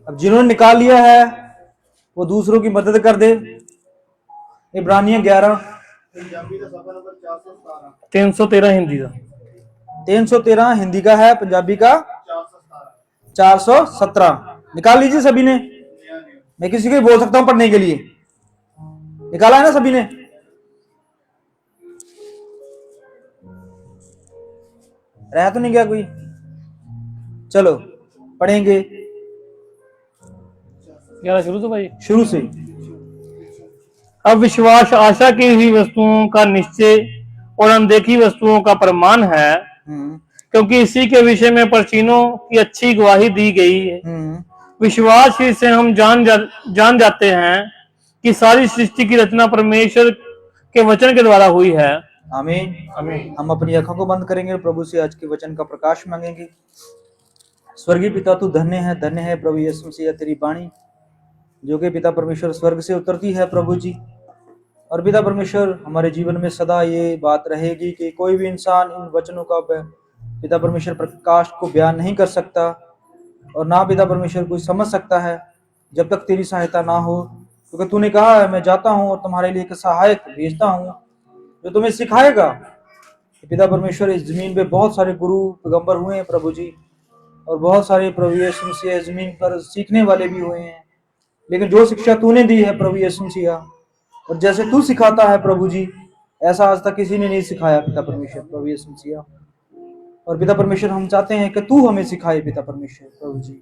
अब जिन्होंने निकाल लिया है वो दूसरों की मदद कर दे। इब्रानियन 11 313 हिंदी का, 313 हिंदी का है, पंजाबी का 417। निकाल लीजिए सभी ने। मैं किसी को भी बोल सकता हूं पढ़ने के लिए। निकाला है ना सभी ने? रह तो नहीं गया कोई? चलो पढ़ेंगे 11 शुरू तो भाई। शुरू से। अब विश्वास आशा की हुई वस्तुओं का निश्चय और अनदेखी वस्तुओं का प्रमाण है, क्योंकि इसी के विषय में प्राचीनों की अच्छी गवाही दी गई है। विश्वास ही से हम जान जाते हैं कि सारी सृष्टि की रचना परमेश्वर के वचन के द्वारा हुई है। आमीन आमीन। हम अपनी आंखों को बंद करेंगे, प्रभु से आज के वचन का प्रकाश मांगेंगे। स्वर्गीय पिता, तू धन्य है प्रभु यीशु मसीह, तेरी वाणी जो कि पिता परमेश्वर स्वर्ग से उतरती है प्रभु जी। और पिता परमेश्वर हमारे जीवन में सदा ये बात रहेगी कि कोई भी इंसान इन वचनों का पिता परमेश्वर प्रकाश को बयान नहीं कर सकता, और ना पिता परमेश्वर कोई समझ सकता है जब तक तेरी सहायता ना हो। क्योंकि तूने कहा है, मैं जाता हूँ और तुम्हारे लिए एक सहायक भेजता हूँ जो तुम्हें सिखाएगा। पिता परमेश्वर इस जमीन पे बहुत सारे गुरु पैगंबर हुए हैं प्रभु जी, और बहुत सारे प्रभु यीशु मसीह जमीन पर सीखने वाले भी हुए हैं, लेकिन जो शिक्षा तूने दी है प्रभु यीशु मसीह, और जैसे तू सिखाता है प्रभु जी, ऐसा आज तक किसी ने नहीं सिखाया पिता परमेश्वर प्रभु यीशु मसीह। और पिता परमेश्वर हम चाहते हैं कि तू हमें सिखाए पिता परमेश्वर प्रभु जी,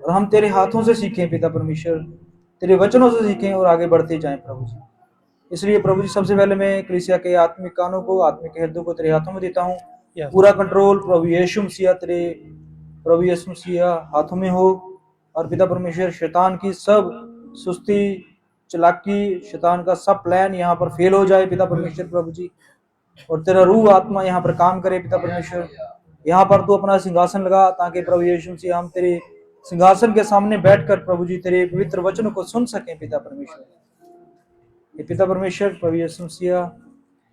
और हम तेरे हाथों से सीखें पिता परमेश्वर, तेरे वचनों से सीखें और आगे बढ़ते जाएं प्रभु जी। इसलिए प्रभु जी सबसे पहले मैं कलीसिया के आत्मिक कानों को, आत्मिक हृदय को तेरे हाथों में देता हूँ। पूरा कंट्रोल प्रभु यीशु मसीह, तेरे प्रभु यीशु मसीह हाथों में हो। और पिता परमेश्वर शैतान की सब सुस्ती चालाकी, शैतान का सब प्लान यहाँ पर फेल हो जाए पिता परमेश्वर प्रभु जी, और तेरा रूह आत्मा यहाँ पर काम करे पिता परमेश्वर। यहाँ पर तू अपना सिंहासन लगा ताकि प्रभु यीशु मसीह हम तेरे सिंहासन के सामने बैठकर प्रभु जी तेरे पवित्र वचनों को सुन सकें पिता परमेश्वर। ये पिता परमेश्वर प्रभु यीशु मसीह,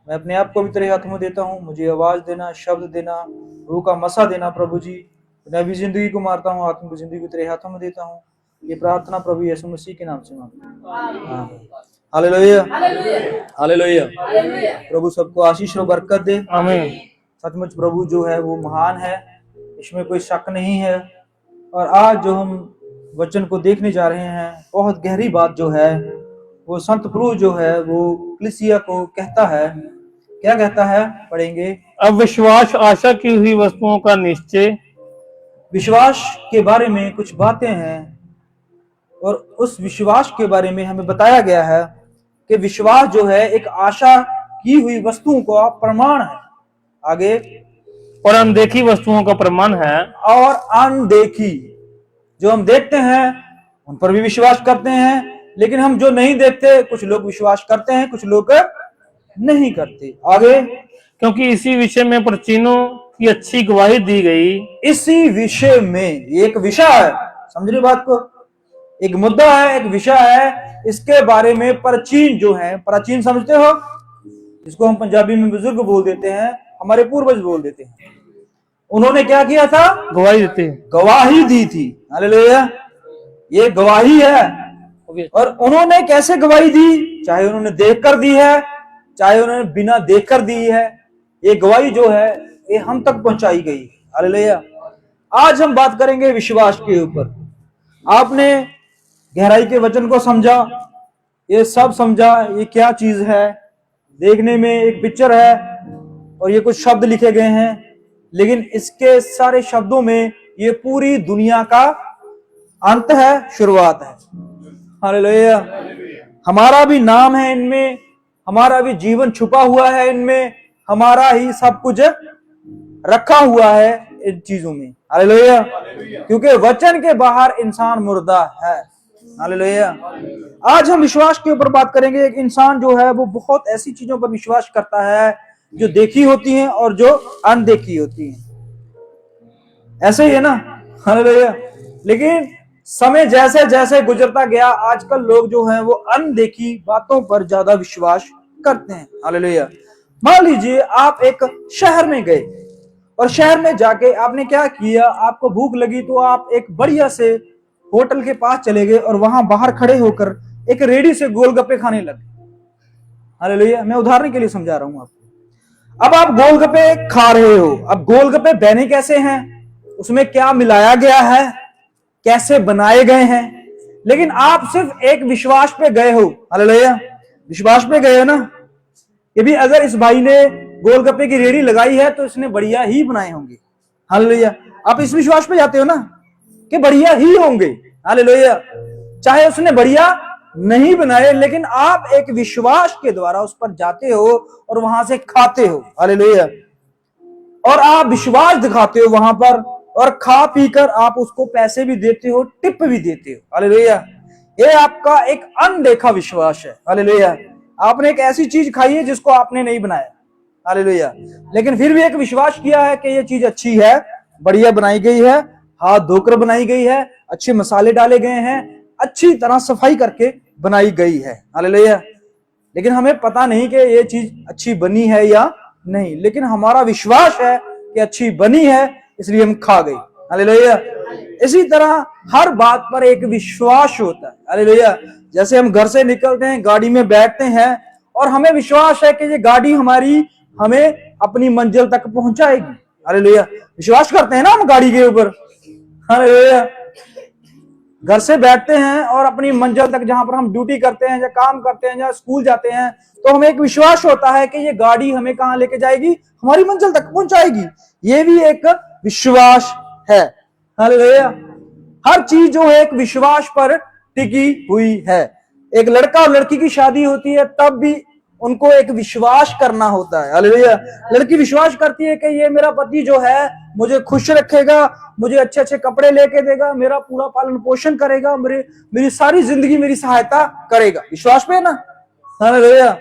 मैं अपने आप को भी तेरे हाथों में देता हूँ। मुझे आवाज देना, शब्द देना, रूह का मसा देना प्रभु जी। मैं भी जिंदगी को मारता हूँ, आत्मिक जिंदगी को तेरे हाथों में देता हूँ। ये प्रार्थना प्रभु यीशु मसीह के नाम से मांगता हूँ। Hallelujah hallelujah. प्रभु सबको आशीष और बरकत दे। आमीन। सचमुच प्रभु जो है वो महान है, इसमें कोई शक नहीं है। और आज जो हम वचन को देखने जा रहे हैं, बहुत गहरी बात जो है वो संत प्रभु जो है वो कलीसिया को कहता है। क्या कहता है? पढ़ेंगे। अब विश्वास आशा की हुई वस्तुओं का निश्चय। विश्वास के बारे में कुछ बातें हैं, और उस विश्वास के बारे में हमें बताया गया है कि विश्वास जो है एक आशा की हुई वस्तुओं का प्रमाण है। आगे, और अनदेखी वस्तुओं का प्रमाण है। और अनदेखी, जो हम देखते हैं उन पर भी विश्वास करते हैं, लेकिन हम जो नहीं देखते, कुछ लोग विश्वास करते हैं, कुछ लोग नहीं करते। आगे, क्योंकि इसी विषय में प्राचीनों की अच्छी गवाही दी गई। इसी विषय में, एक विषय है, समझ रही बात को, एक मुद्दा है, एक विषय है, इसके बारे में प्राचीन जो है, प्राचीन समझते हो, जिसको हम पंजाबी में बुजुर्ग बोल देते हैं, हमारे पूर्वज बोल देते हैं, उन्होंने क्या किया था? गवाही देते हैं, गवाही दी थी। हालेलुया, ये गवाही है। और उन्होंने कैसे गवाही दी? चाहे उन्होंने देखकर दी है, चाहे उन्होंने बिना देखकर दी है, ये गवाही जो है ये हम तक पहुंचाई गई। हालेलुया। आज हम बात करेंगे विश्वास के ऊपर। आपने गहराई के वचन को समझा, ये सब समझा, ये क्या चीज है। देखने में एक पिक्चर है और ये कुछ शब्द लिखे गए हैं, लेकिन इसके सारे शब्दों में ये पूरी दुनिया का अंत है, शुरुआत है। हालेलुया। हमारा भी नाम है इनमें, हमारा भी जीवन छुपा हुआ है इनमें, हमारा ही सब कुछ रखा हुआ है इन चीजों में। हालेलुया। क्योंकि वचन के बाहर इंसान मुर्दा है। हालेलुया। आज हम विश्वास के ऊपर बात करेंगे। एक इंसान जो है वो बहुत ऐसी चीजों पर विश्वास करता है जो देखी होती हैं और जो अनदेखी होती हैं। ऐसे ही है ना? हालेलुया। लेकिन समय जैसे जैसे गुजरता गया, आजकल लोग जो हैं वो अनदेखी बातों पर ज्यादा विश्वास करते हैं। हालेलुया। मान लीजिए आप एक शहर में गए और शहर में जाके आपने क्या किया, आपको भूख लगी तो आप एक बढ़िया से होटल के पास चले गए और वहां बाहर खड़े होकर एक रेडी से गोलगप्पे खाने लगे। हालेलुया, मैं उदाहरण के लिए समझा रहा हूं आपको। अब आप गोलगप्पे खा रहे हो, अब गोलगप्पे बने कैसे हैं, उसमें क्या मिलाया गया है, कैसे बनाए गए हैं, लेकिन आप सिर्फ एक विश्वास पे गए हो। हालेलुया, विश्वास पे गए हो ना कि भी अगर इस भाई ने गोलगप्पे की रेडी लगाई है तो इसने बढ़िया ही बनाए होंगे। हालेलुया, आप इस विश्वास पे जाते हो ना कि बढ़िया ही होंगे। हालेलुया, चाहे उसने बढ़िया नहीं बनाए, लेकिन आप एक विश्वास के द्वारा उस पर जाते हो और वहां से खाते हो। हालेलुया, और आप विश्वास दिखाते हो वहां पर, और खा पी कर आप उसको पैसे भी देते हो, टिप भी देते हो। हालेलुया, ये आपका एक अनदेखा विश्वास है। हालेलुया, आपने एक ऐसी चीज खाई है जिसको आपने नहीं बनाया। हालेलुया, लेकिन फिर भी एक विश्वास किया है कि ये चीज अच्छी है, बढ़िया बनाई गई है, हाथ धोकर बनाई गई है, अच्छे मसाले डाले गए हैं, अच्छी तरह सफाई करके बनाई गई है। हालेलुया, लेकिन हमें पता नहीं कि ये चीज अच्छी बनी है या नहीं, लेकिन हमारा विश्वास है कि अच्छी बनी है, इसलिए हम खा गए। हालेलुया, इसी तरह हर बात पर एक विश्वास होता है। हालेलुया, जैसे हम घर से निकलते हैं, गाड़ी में बैठते हैं और हमें विश्वास है कि ये गाड़ी हमारी हमें अपनी मंजिल तक पहुंचाएगी। हालेलुया, विश्वास करते हैं ना हम गाड़ी के ऊपर। हालेलुया, घर से बैठते हैं और अपनी मंजिल तक, जहां पर हम ड्यूटी करते हैं या काम करते हैं या स्कूल जाते हैं, तो हमें एक विश्वास होता है कि ये गाड़ी हमें कहां लेके जाएगी, हमारी मंजिल तक पहुंचाएगी। ये भी एक विश्वास है। हालेलुया, हर चीज जो है एक विश्वास पर टिकी हुई है। एक लड़का और लड़की की शादी होती है तब भी उनको एक विश्वास करना होता है। हालेलुया, लड़की विश्वास करती है कि ये मेरा पति जो है मुझे खुश रखेगा, मुझे अच्छे अच्छे कपड़े लेके देगा, मेरा पूरा पालन पोषण करेगा, मेरी सारी जिंदगी मेरी सहायता करेगा। विश्वास पे है ना। हालेलुया,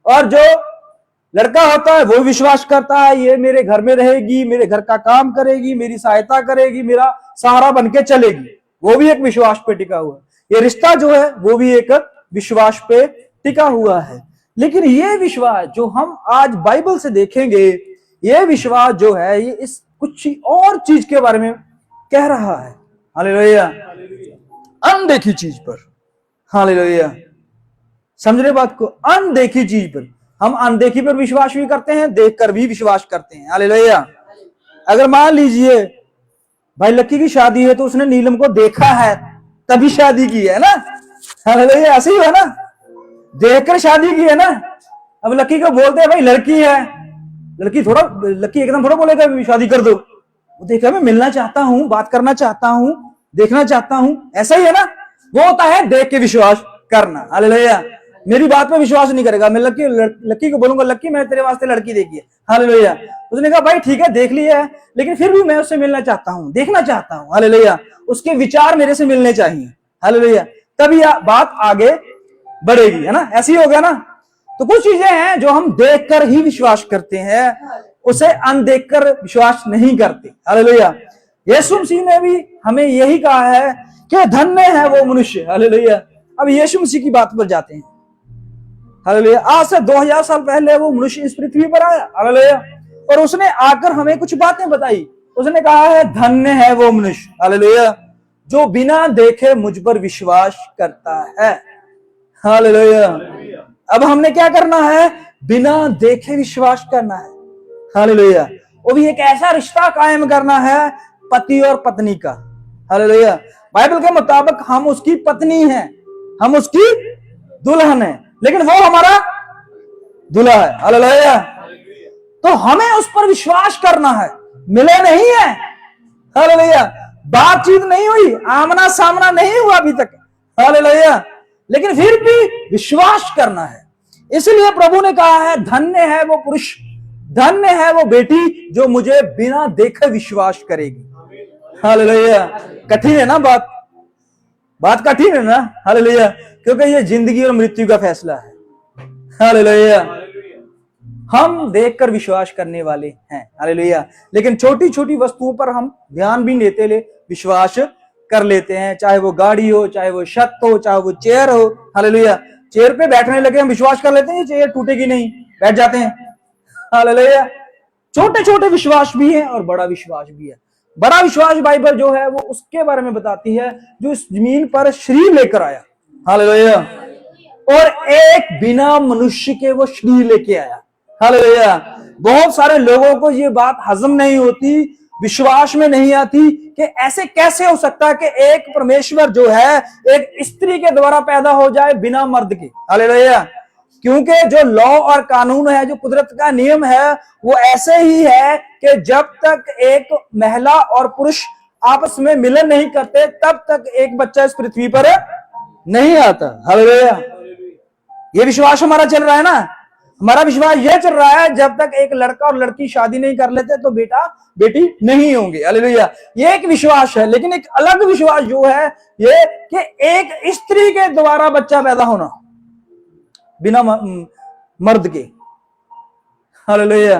और जो लड़का होता है वो विश्वास करता है ये मेरे घर में रहेगी, मेरे घर का काम करेगी, मेरी सहायता करेगी, मेरा सहारा बनके चलेगी। वो भी एक विश्वास पे टिका हुआ है। ये रिश्ता जो है वो भी एक विश्वास पे टिका हुआ है। लेकिन ये विश्वास जो हम आज बाइबल से देखेंगे, ये विश्वास जो है ये इस कुछ और चीज के बारे में कह रहा है। हालेलुया, अनदेखी चीज पर। हालेलुया, समझ रहे बात को, अनदेखी चीज पर। हम अनदेखी पर विश्वास भी करते हैं, देखकर भी विश्वास करते हैं। हालेलुया, अगर मान लीजिए भाई लक्की की शादी है तो उसने नीलम को देखा है तभी शादी की है ना। हालेलुया, ऐसे ही है ना, देखकर शादी की है ना। अब लक्की को बोलते हैं भाई लड़की है, लक्की एकदम थोड़ा बोलेगा शादी कर दो। वो देखा मैं मिलना चाहता हूं, बात करना चाहता हूं, देखना चाहता हूं, ऐसा ही है ना। वो होता है देख के विश्वास करना। हालेलुया, मेरी बात पे विश्वास नहीं करेगा, मैं लक्की को बोलूंगा लक्की मैंने तेरे वास्ते लड़की देखी है। हालेलुया, उसने कहा भाई ठीक है देख ली है, लेकिन फिर भी मैं उससे मिलना चाहता हूं, देखना चाहता हूं। हालेलुया, उसके विचार मेरे से मिलने चाहिए। हालेलुया, तभी बात आगे बढ़ेगी, है ना। ऐसी हो गया ना। तो कुछ चीजें हैं जो हम देखकर ही विश्वास करते हैं, उसे अनदेखकर विश्वास नहीं करते। हालेलुया, यीशु मसीह ने भी हमें यही कहा है कि धन्य है वो मनुष्य। हालेलुया, अब यीशु मसीह की बात पर जाते हैं। हालेलुया, आज से 2000 साल पहले वो मनुष्य इस पृथ्वी पर आया। हालेलुया, और उसने आकर हमें कुछ बातें बताई। उसने कहा है धन्य है वो मनुष्य, हालेलुया, जो बिना देखे मुझ पर विश्वास करता है। हालेलुया, अब हमने क्या करना है, बिना देखे विश्वास करना है। हालेलुया, वो भी एक ऐसा रिश्ता कायम करना है पति और पत्नी का। हालेलुया, बाइबल के मुताबिक हम उसकी पत्नी हैं, हम उसकी दुल्हन है, लेकिन वो हमारा दूल्हा है। हालेलुया, तो हमें उस पर विश्वास करना है। मिले नहीं है, हालेलुया, बातचीत नहीं हुई, आमना सामना नहीं हुआ अभी तक। हालेलुया, लेकिन फिर भी विश्वास करना है। इसलिए प्रभु ने कहा है धन्य है वो पुरुष, धन्य है वो बेटी जो मुझे बिना देखे विश्वास करेगी। हालेलुया, कठिन है ना बात कठिन है ना। हालेलुया, क्योंकि ये जिंदगी और मृत्यु का फैसला है। हालेलुया, हम देखकर विश्वास करने वाले हैं। हालेलुया, लेकिन छोटी छोटी वस्तुओं पर हम ध्यान भी देते ले विश्वास कर लेते हैं, चाहे वो गाड़ी हो, चाहे वो छत हो, चाहे वो चेयर हो। हालेलुया, चेयर पे बैठने लगे हम विश्वास कर लेते हैं चेयर टूटेगी नहीं, बैठ जाते हैं। हालेलुया, छोटे छोटे विश्वास भी है और बड़ा विश्वास भी है। बड़ा विश्वास बाइबल जो है वो उसके बारे में बताती है जो इस जमीन पर शरीर लेकर आया, हालेलुया, और एक बिना मनुष्य के वो शरीर लेके आया, हालेलुया। बहुत सारे लोगों को ये बात हजम नहीं होती, विश्वास में नहीं आती कि ऐसे कैसे हो सकता है कि एक परमेश्वर जो है एक स्त्री के द्वारा पैदा हो जाए बिना मर्द के, हालेलुया। क्योंकि जो लॉ और कानून है, जो कुदरत का नियम है, वो ऐसे ही है कि जब तक एक महिला और पुरुष आपस में मिलन नहीं करते तब तक एक बच्चा इस पृथ्वी पर नहीं आता, हालेलुया। ये विश्वास हमारा चल रहा है ना, हमारा विश्वास यह चल रहा है जब तक एक लड़का और लड़की शादी नहीं कर लेते तो बेटा बेटी नहीं होंगे, हालेलुया। ये एक विश्वास है। लेकिन एक अलग विश्वास जो है ये कि एक स्त्री के द्वारा बच्चा पैदा होना बिना मर्द के, हालेलुया।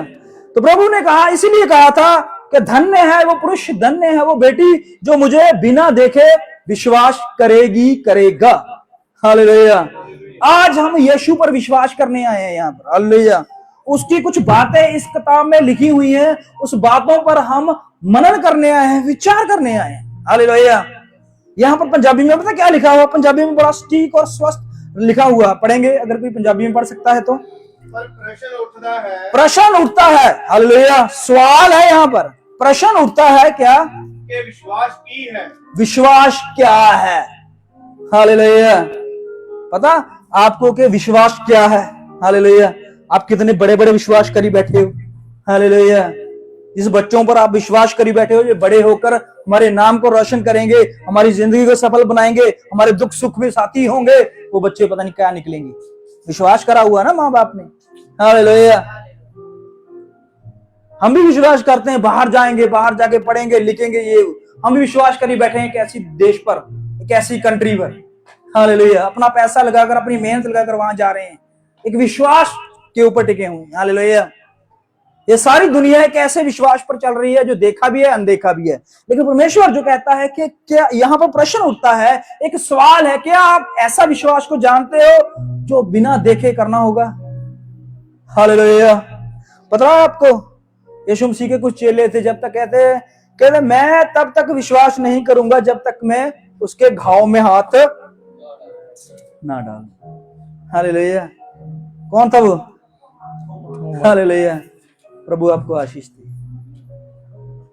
तो प्रभु ने कहा, इसीलिए कहा था कि धन्य है वो पुरुष, धन्य है वो बेटी जो मुझे बिना देखे विश्वास करेगी, करेगा, हालेलुया। आज हम यीशु पर विश्वास करने आए हैं यहाँ पर, हालेलुया। उसकी कुछ बातें इस किताब में लिखी हुई हैं, उस बातों पर हम मनन करने आए हैं, विचार करने आए हैं, हालेलुया। यहाँ पर पंजाबी में पता क्या लिखा हुआ? पंजाबी में बड़ा सटीक और स्वस्थ लिखा हुआ, पढ़ेंगे अगर कोई पंजाबी में पढ़ सकता है तो। पर प्रश्न उठता है, प्रश्न उठता है, हालेलुया। सवाल है यहाँ पर, प्रश्न उठता है क्या? कि विश्वास की है, विश्वास क्या है, हालेलुया। पता आपको कि विश्वास क्या है, हालेलुया। आप कितने बड़े बड़े विश्वास करी बैठे हो, हालेलुया। जिस बच्चों पर आप विश्वास करी बैठे हो, ये बड़े होकर हमारे नाम को रोशन करेंगे, हमारी जिंदगी को सफल बनाएंगे, हमारे दुख सुख में साथी होंगे, वो बच्चे पता नहीं क्या निकलेंगे। विश्वास करा हुआ ना माँ बाप ने, हालेलुया। हम भी विश्वास करते हैं, बाहर जाएंगे, बाहर जाके पढ़ेंगे, लिखेंगे, ये हम भी विश्वास करी बैठे हैं कैसी देश पर, कैसी कंट्री पर, हालेलुया। अपना पैसा लगाकर, अपनी मेहनत लगाकर वहां जा रहे हैं, एक विश्वास के ऊपर टिके हुए, हालेलुया। ये सारी दुनिया एक ऐसे विश्वास पर चल रही है जो देखा भी है, अनदेखा भी है। लेकिन परमेश्वर जो कहता है कि क्या, यहाँ पर प्रश्न उठता है, एक सवाल है, क्या आप ऐसा विश्वास को जानते हो जो बिना देखे करना होगा, हालेलुया। पता है आपको, यीशु मसीह के कुछ चेले थे, जब तक कहते मैं तब तक विश्वास नहीं करूंगा जब तक मैं उसके घाव में हाथ ना डालूं, हालेलुया। कौन था वो? हालेलुया। प्रभु आपको आशीष दे।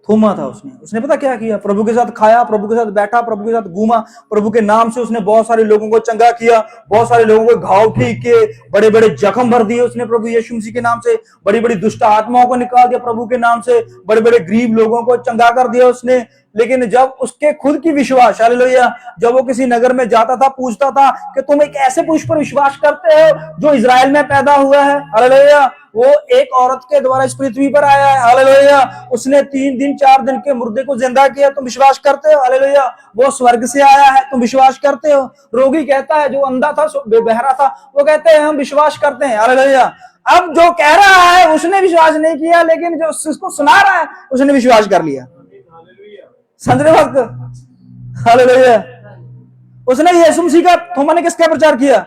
थोमा था, उसने पता क्या किया? प्रभु के साथ खाया, प्रभु के साथ बैठा, प्रभु के साथ घूमा, प्रभु के नाम से उसने बहुत सारे लोगों को चंगा किया, बहुत सारे लोगों को घाव ठीक किए, बड़े बड़े जख्म भर दिए उसने प्रभु यीशु मसीह के नाम से, बड़ी बड़ी दुष्ट आत्माओं को निकाल दिया प्रभु के नाम से, बड़े बड़े गरीब लोगों को चंगा कर दिया उसने। लेकिन जब उसके खुद की विश्वास, हालेलुया, जब वो किसी नगर में जाता था, पूछता था कि तुम एक ऐसे पुरुष पर विश्वास करते हो जो इजराइल में पैदा हुआ है, हालेलुया, वो एक औरत के द्वारा इस पृथ्वी पर आया है, हालेलुया, उसने 3 दिन 4 दिन के मुर्दे को जिंदा किया, तुम विश्वास करते हो, हालेलुया, वो स्वर्ग से आया है, तुम विश्वास करते हो। रोगी कहता है, जो अंधा था, बहरा था, वो कहते हैं हम विश्वास करते हैं, हालेलुया। अब जो कह रहा है उसने विश्वास नहीं किया, लेकिन जो उसको सुना रहा है उसने विश्वास कर लिया, समझ रहे वक्त, हालेलुया। उसने यीशु मसीह का, थोमा ने किसका प्रचार किया?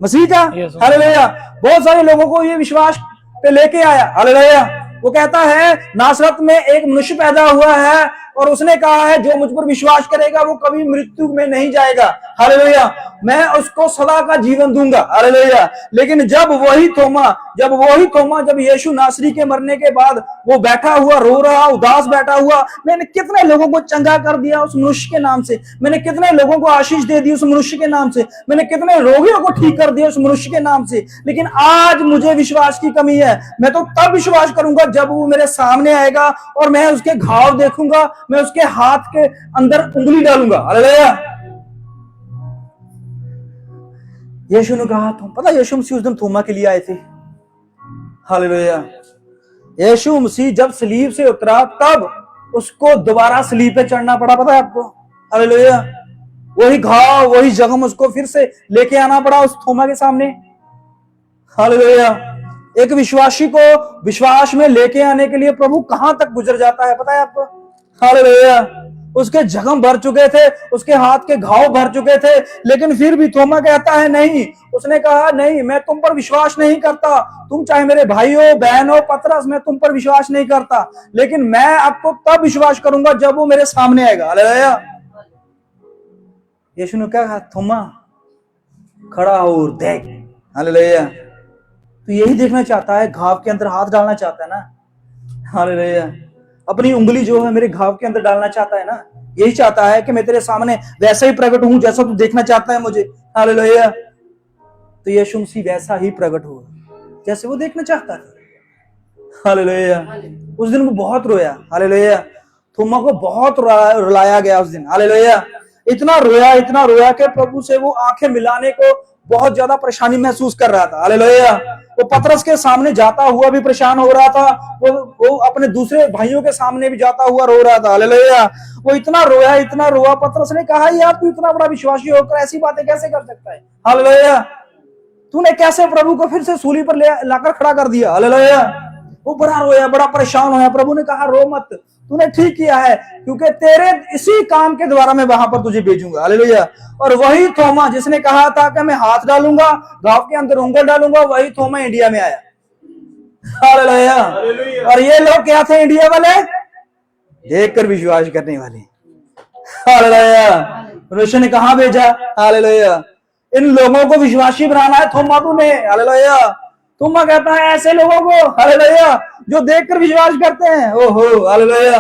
मसीह का, हालेलुया। बहुत सारे लोगों को ये विश्वास पे लेके आया, हालेलुया। वो कहता है नासरत में एक मनुष्य पैदा हुआ है और उसने कहा है जो मुझ पर विश्वास करेगा वो कभी मृत्यु में नहीं जाएगा, हालेलुया, मैं उसको सदा का जीवन दूंगा, हालेलुया। लेकिन जब वही थोमा जब यीशु नासरी के मरने के बाद वो बैठा हुआ रो रहा, उदास बैठा हुआ, मैंने कितने लोगों को चंगा कर दिया उस मनुष्य के नाम से, मैंने कितने लोगों को आशीष दे दी उस मनुष्य के नाम से, मैंने कितने रोगियों को ठीक कर दिया उस मनुष्य के नाम से, लेकिन आज मुझे विश्वास की कमी है। मैं तो तब विश्वास करूंगा जब वो मेरे सामने आएगा और मैं उसके घाव देखूंगा, मैं उसके हाथ के अंदर उंगली डालूंगा, हालेलुया। यीशु ने कहा, तुम पता यीशु मसीह उस दिन थोमा के लिए आए थे, हालेलुया। यीशु मसीह जब सलीब से उतरा तब उसको दोबारा सलीब पे चढ़ना पड़ा, पता है आपको, हालेलुया। वही घाव, वही जख्म उसको फिर से लेके आना पड़ा उस थोमा के सामने, हालेलुया। एक विश्वासी को विश्वास में लेके आने के लिए प्रभु कहां तक गुजर जाता है, पता है आपको, हालेलुया। उसके जख्म भर चुके थे, उसके हाथ के घाव भर चुके थे, लेकिन फिर भी थोमा कहता है नहीं। उसने कहा नहीं, मैं तुम पर विश्वास नहीं करता, तुम चाहे मेरे भाई हो, बहन हो, पतरस, मैं तुम पर विश्वास नहीं करता, लेकिन मैं आपको तब विश्वास करूंगा जब वो मेरे सामने आएगा। हालेलुया। यीशु ने क्या कहा, थोमा खड़ा हो और देख। हालेलुया। तो यही देखना चाहता है, घाव के अंदर हाथ डालना चाहता है ना। हालेलुया। अपनी उंगली जो है मेरे घाव के अंदर डालना चाहता है ना। यही चाहता है कि मैं तेरे सामने वैसा ही प्रकट हूं जैसा तू देखना चाहता है मुझे। हालेलुया। तो यीशु मसीह वैसा ही प्रकट हुआ जैसे वो देखना चाहता है। हालेलुया। उस दिन वो बहुत रोया। हालेलुया। थोमा को बहुत रुलाया गया उस दिन। हालेलुया। इतना रोया कि प्रभु से वो आंखें मिलाने को बहुत ज्यादा परेशानी महसूस कर रहा था। हालेलुया। वो पतरस के सामने जाता हुआ भी परेशान हो रहा था, वो अपने दूसरे भाइयों के सामने भी जाता हुआ रो रहा था। हालेलुया। वो इतना रोया। पतरस ने कहा, यार तू इतना बड़ा विश्वासी होकर ऐसी बातें कैसे कर सकता है? हालेलुया। तूने कैसे प्रभु को फिर से सूली पर लाकर खड़ा कर दिया? हालेलुया। वो बड़ा रोया, बड़ा परेशान होया। प्रभु ने कहा, रो मत, तूने ठीक किया है, क्योंकि तेरे इसी काम के द्वारा मैं वहां पर तुझे भेजूंगा। हालेलुया। और वही थोमा जिसने कहा था कि मैं हाथ डालूंगा, घाव के अंदर उंगल डालूंगा, वही थोमा इंडिया में आया। हालेलुया। और ये लोग क्या थे इंडिया वाले? देखकर विश्वास करने वाले। हालेलुया। परमेश्वर ने कहा भेजा? हालेलुया। इन लोगों को विश्वासी बनाना है थोमा तूने। हालेलुया। थोमा कहता है ऐसे लोगों को, हालेलुया, जो देखकर विश्वास करते हैं। ओहो, हालेलुया।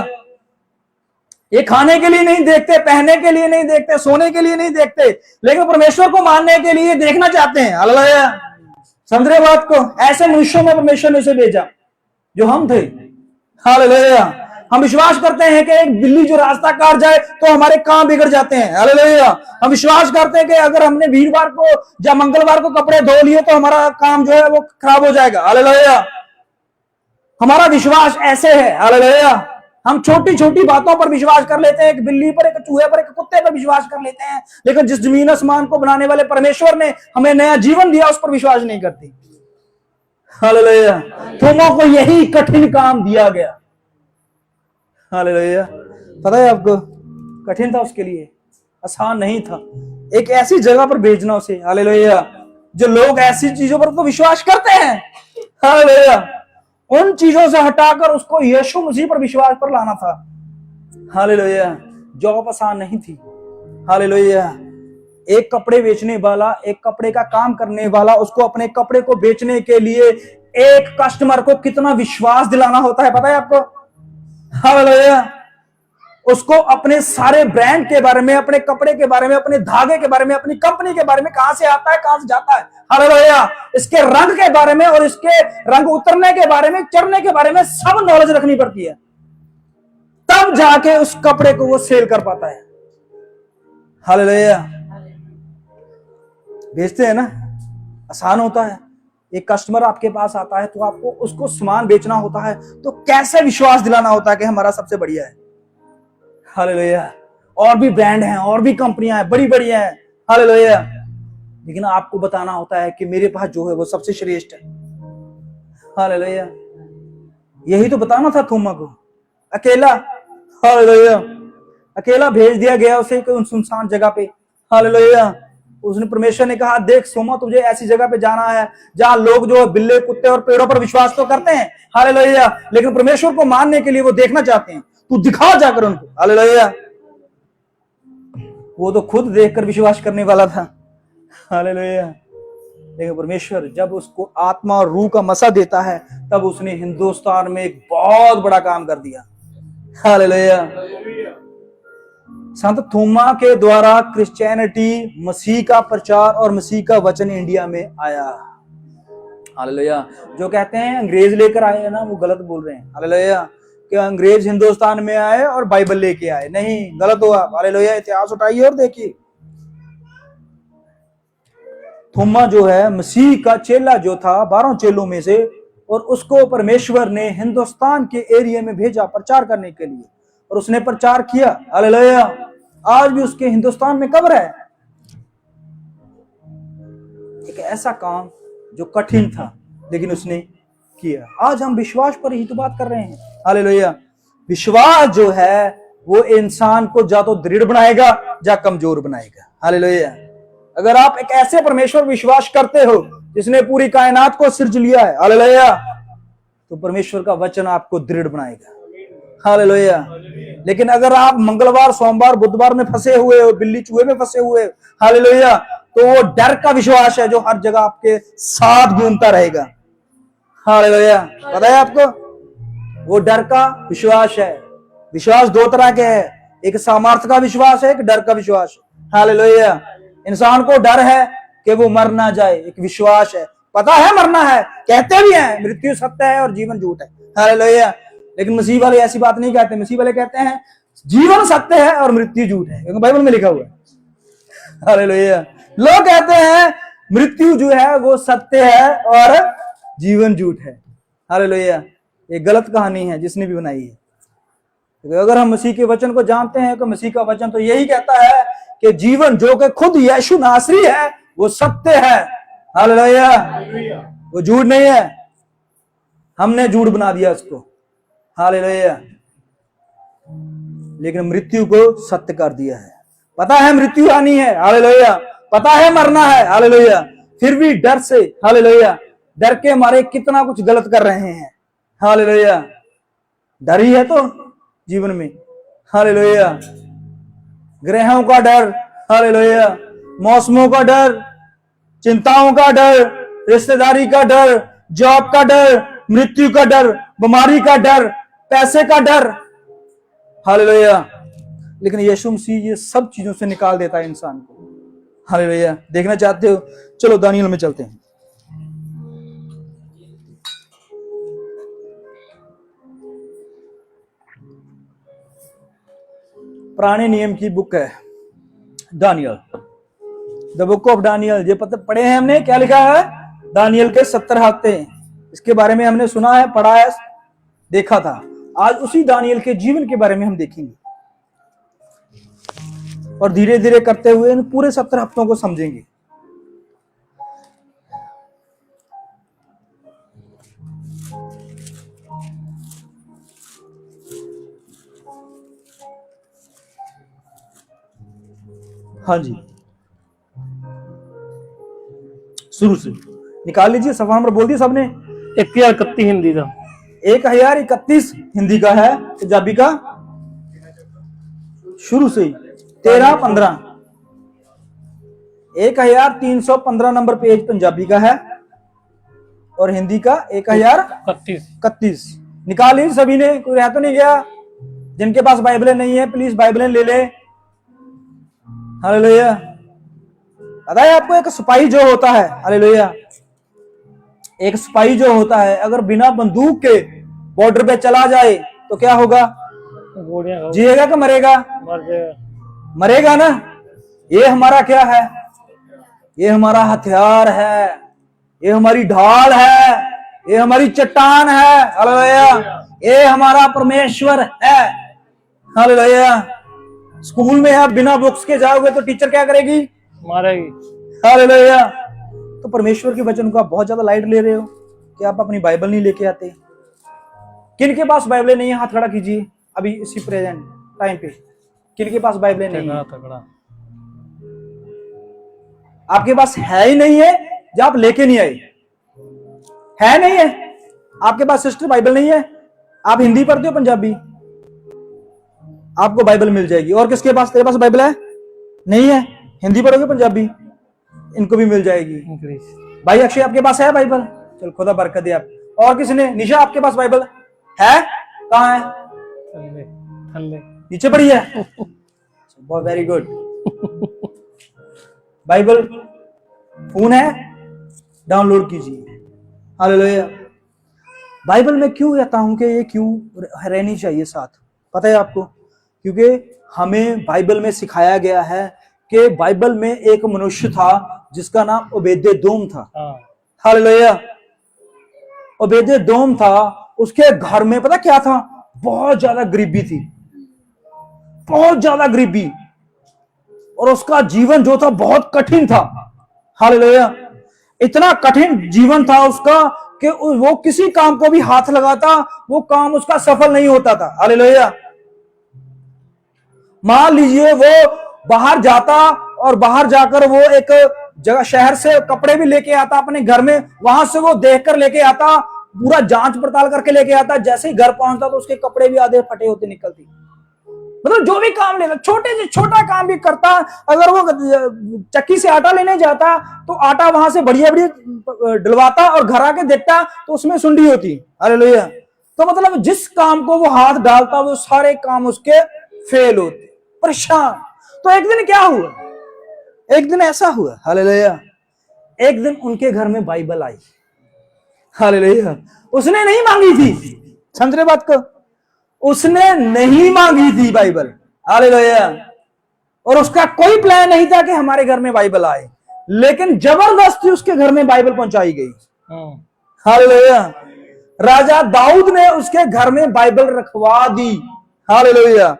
ये खाने के लिए नहीं देखते, पहनने के लिए नहीं देखते, सोने के लिए नहीं देखते, लेकिन परमेश्वर को मानने के लिए देखना चाहते हैं। हालेलुया। समझ रहे बात को? ऐसे मनुष्यों में परमेश्वर ने उसे भेजा जो हम थे। हालेलुया। हम विश्वास करते हैं कि एक बिल्ली जो रास्ता काट जाए तो हमारे काम बिगड़ जाते हैं। हालेलुया। हम विश्वास करते हैं कि अगर हमने वीरवार को या मंगलवार को कपड़े धो लिए तो हमारा काम जो है वो खराब हो जाएगा। हालेलुया। हमारा विश्वास ऐसे है। हालेलुया। हम छोटी छोटी बातों पर विश्वास कर लेते हैं, एक बिल्ली पर, एक चूहे पर, एक कुत्ते पर विश्वास कर लेते हैं, लेकिन जिस जमीन आसमान को बनाने वाले परमेश्वर ने हमें नया जीवन दिया उस पर विश्वास नहीं करते। हालेलुया। थोमा को यही कठिन काम दिया गया। हालेलुया। पता है आपको, कठिन था उसके लिए, आसान नहीं था एक ऐसी जगह पर भेजना उसे। हालेलुया। जो लोग ऐसी चीजों पर तो विश्वास करते हैं, हालेलुया, उन चीजों से हटाकर उसको यीशु मसीह पर विश्वास पर लाना था। हालेलुया। जॉब आसान नहीं थी। हालेलुया। एक कपड़े बेचने वाला, एक कपड़े का काम करने वाला, उसको अपने कपड़े को बेचने के लिए एक कस्टमर को कितना विश्वास दिलाना होता है, पता है आपको? हालेलुया। उसको अपने सारे ब्रांड के बारे में, अपने कपड़े के बारे में, अपने धागे के बारे में, अपनी कंपनी के बारे में, कहां से आता है, कहां से जाता है, हालेलुया, इसके रंग के बारे में और इसके रंग उतरने के बारे में, चढ़ने के बारे में सब नॉलेज रखनी पड़ती है, तब जाके उस कपड़े को वो सेल कर पाता है। हालेलुया। बेचते हैं ना, आसान होता है। एक कस्टमर आपके पास आता है तो आपको उसको सामान बेचना होता है, तो कैसे विश्वास दिलाना होता है कि हमारा सबसे बढ़िया है। हालेलुया। और भी ब्रांड हैं, और भी कंपनियां हैं, बड़ी बड़ी हैं। हालेलुया। लेकिन आपको बताना होता है कि मेरे पास जो है वो सबसे श्रेष्ठ है। हालेलुया। यही तो बताना था थोमा को, अकेला। हालेलुया। अकेला भेज दिया गया उसे सुनसान जगह पे। हालेलुया। उसने, परमेश्वर ने कहा, देख सोमा, तुझे ऐसी जगह पे जाना है जहां लोग जो बिल्ले, कुत्ते और पेड़ों पर विश्वास तो करते हैं, हालेलुया, लेकिन परमेश्वर को मानने के लिए वो देखना चाहते हैं। तू दिखा जाकर उनको। हालेलुया। वो तो खुद देखकर विश्वास करने वाला था। हालेलुया। लेकिन परमेश्वर जब उसको आत्मा और रूह का मसा देता है, तब उसने हिंदुस्तान में एक बहुत बड़ा काम कर दिया। हालेलुया। संत थोमा के द्वारा क्रिश्चियनिटी, मसीह का प्रचार और मसीह का वचन इंडिया में आया। हालेलुया। जो कहते हैं अंग्रेज लेकर आए हैं ना, वो गलत बोल रहे हैं। हालेलुया। कि अंग्रेज हिंदुस्तान में आए और बाइबल लेके आए, नहीं, गलत हुआ। हालेलुया। इतिहास उठाइए और देखिए, थोमा जो है मसीह का चेला जो था 12 चेलों में से, और उसको परमेश्वर ने हिंदुस्तान के एरिया में भेजा प्रचार करने के लिए, और उसने प्रचार किया। हालेलुया। आज भी उसके हिंदुस्तान में कब्र है। एक ऐसा काम जो कठिन था, लेकिन उसने किया। आज हम विश्वास पर ही तो बात कर रहे हैं। हालेलुया। विश्वास जो है वो इंसान को या तो दृढ़ बनाएगा या कमजोर बनाएगा। हालेलुया। अगर आप एक ऐसे परमेश्वर विश्वास करते हो जिसने पूरी कायनात को सिरज लिया है, हालेलुया, तो परमेश्वर का वचन आपको दृढ़ बनाएगा। हालेलुया। लेकिन अगर आप मंगलवार, सोमवार, बुधवार में फंसे हुए हो, बिल्ली चूहे में फंसे हुए हो, हालेलुया, तो वो डर का विश्वास है जो हर जगह आपके साथ घूमता रहेगा। हालेलुया। पता है आपको, वो डर का विश्वास है। विश्वास दो तरह के हैं, एक सामर्थ्य का विश्वास है, एक डर का विश्वास है। हालेलुया। इंसान को डर है कि वो मर ना जाए, एक विश्वास है, पता है मरना है, कहते भी हैं मृत्यु सत्य है और जीवन झूठ है। हालेलुया। लेकिन मसीह वाले ऐसी बात नहीं कहते। मसीह वाले कहते हैं जीवन सत्य है और मृत्यु झूठ है, क्योंकि बाइबल में लिखा हुआ है। हालेलुया। लोग कहते हैं मृत्यु जो है वो सत्य है और जीवन झूठ है। हालेलुया। ये गलत कहानी है जिसने भी बनाई है। अगर हम मसीह के वचन को जानते हैं तो मसीह का वचन तो यही कहता है कि जीवन जो कि खुद यीशु नासरी है वो सत्य है। हालेलुया। वो झूठ नहीं है, हमने झूठ बना दिया उसको। हालेलुया। लेकिन मृत्यु को सत्य कर दिया है। पता है मृत्यु आनी है, हालेलुया, पता है मरना है, हालेलुया, फिर भी डर से, हालेलुया, डर के मारे कितना कुछ गलत कर रहे हैं। हालेलुया। डर ही है तो जीवन में। हालेलुया। ग्रहों का डर, हालेलुया, मौसमों का डर, चिंताओं का डर, रिश्तेदारी का डर, जॉब का डर, मृत्यु का डर, बीमारी का डर, पैसे का डर। हालेलुया। लेकिन यीशु मसीह ये सब चीजों से निकाल देता है इंसान को। हालेलुया। देखना चाहते हो? चलो दानियल में चलते हैं। पुराने नियम की बुक है Daniel, the book of Daniel. ये पढ़े हैं हमने, क्या लिखा है? दानियल के 70 हफ्ते। इसके बारे में हमने सुना है, पढ़ा है, देखा था। आज उसी दानियल के जीवन के बारे में हम देखेंगे और धीरे धीरे करते हुए इन पूरे 70 हफ्तों को समझेंगे। हाँ जी, शुरू से निकाल लीजिए। सफा नंबर बोल दिया सबने? 1031 हिंदी का, 1031 हिंदी का है। पंजाबी का शुरू से ही 13-15, 1315 नंबर पेज पंजाबी का है और हिंदी का 1031। निकाल लीजिए सभी ने, कोई रह तो नहीं गया? जिनके पास बाइबलें नहीं है प्लीज बाइबलें ले ले। हालेलुया। पता है आपको, एक सिपाही जो होता है, हालेलुया, एक सिपाही जो होता है अगर बिना बंदूक के बॉर्डर पे चला जाए तो क्या होगा? जिएगा कि मरेगा? मरेगा ना। ये हमारा क्या है? ये हमारा हथियार है, ये हमारी ढाल है, ये हमारी चट्टान है। हालेलुया। ये हमारा परमेश्वर है। हालेलुया। स्कूल में आप बिना बुक्स के जाओगे तो टीचर क्या करेगी? मारेगी। हालेलुया। तो परमेश्वर के वचन को आप बहुत ज्यादा लाइट ले रहे हो कि आप अपनी बाइबल नहीं लेके आते। किन के पास बाइबलें नहीं है हाथ खड़ा कीजिए अभी इसी प्रेजेंट टाइम पे। किन के पास बाइबलें नहीं है? आपके पास है ही नहीं है जब आप लेके नहीं आए? है नहीं है आपके पास? सिस्टर बाइबल नहीं है? आप हिंदी पढ़ते हो पंजाबी? आपको बाइबल मिल जाएगी। और किसके पास? तेरे पास बाइबल है? नहीं है? हिंदी पढ़ोगे पंजाबी? इनको भी मिल जाएगी। भाई अक्षय आपके पास है बाइबल? चल खुदा बरकत दे आप। और किसने? निशा आपके पास बाइबल है? कहाँ है? थल्ले नीचे पड़ी है। बहुत वेरी गुड। बाइबल फोन है, डाउनलोड कीजिए। हालेलुया। बाइबल में क्यों कहता हूं कि ये क्यों रहनी चाहिए साथ? पता है आपको? क्योंकि हमें बाइबल में सिखाया गया है कि बाइबल में एक मनुष्य था जिसका नाम ओबेदेदोम था। हालेलुया। ओबेदेदोम था, उसके घर में पता क्या था? बहुत ज्यादा गरीबी थी, बहुत ज्यादा गरीबी, और उसका जीवन जो था बहुत कठिन था। हालेलुया। इतना कठिन जीवन था उसका कि वो किसी काम को भी हाथ लगाता वो काम उसका सफल नहीं होता था। हालेलुया। मान लीजिए वो बाहर जाता और बाहर जाकर वो एक जगह शहर से कपड़े भी लेके आता अपने घर में, वहां से वो देख कर लेके आता, पूरा जांच पड़ताल करके लेके आता, जैसे ही घर पहुंचता तो उसके कपड़े भी आधे फटे होते निकलती। मतलब जो भी काम लेना, छोटे से छोटा काम भी करता, अगर वो चक्की से आटा लेने जाता तो आटा वहां से बढ़िया बढ़िया डलवाता और घर आके देखता तो उसमें सुंडी होती। हालेलुया। तो मतलब जिस काम को वो हाथ डालता वो सारे काम उसके फेल होते, परेशान। तो एक दिन क्या हुआ, एक दिन ऐसा हुआ, हालेलुया, एक दिन उनके घर में बाइबल आई। हालेलुया। उसने नहीं मांगी थी, समझ रहे बात को, उसने नहीं मांगी थी बाइबल। हालेलुया। और उसका कोई प्लान नहीं था कि हमारे घर में बाइबल आए, लेकिन जबरदस्ती उसके घर में बाइबल पहुंचाई गई। हालेलुया। राजा दाऊद ने उसके घर में बाइबल रखवा दी। हालेलुया।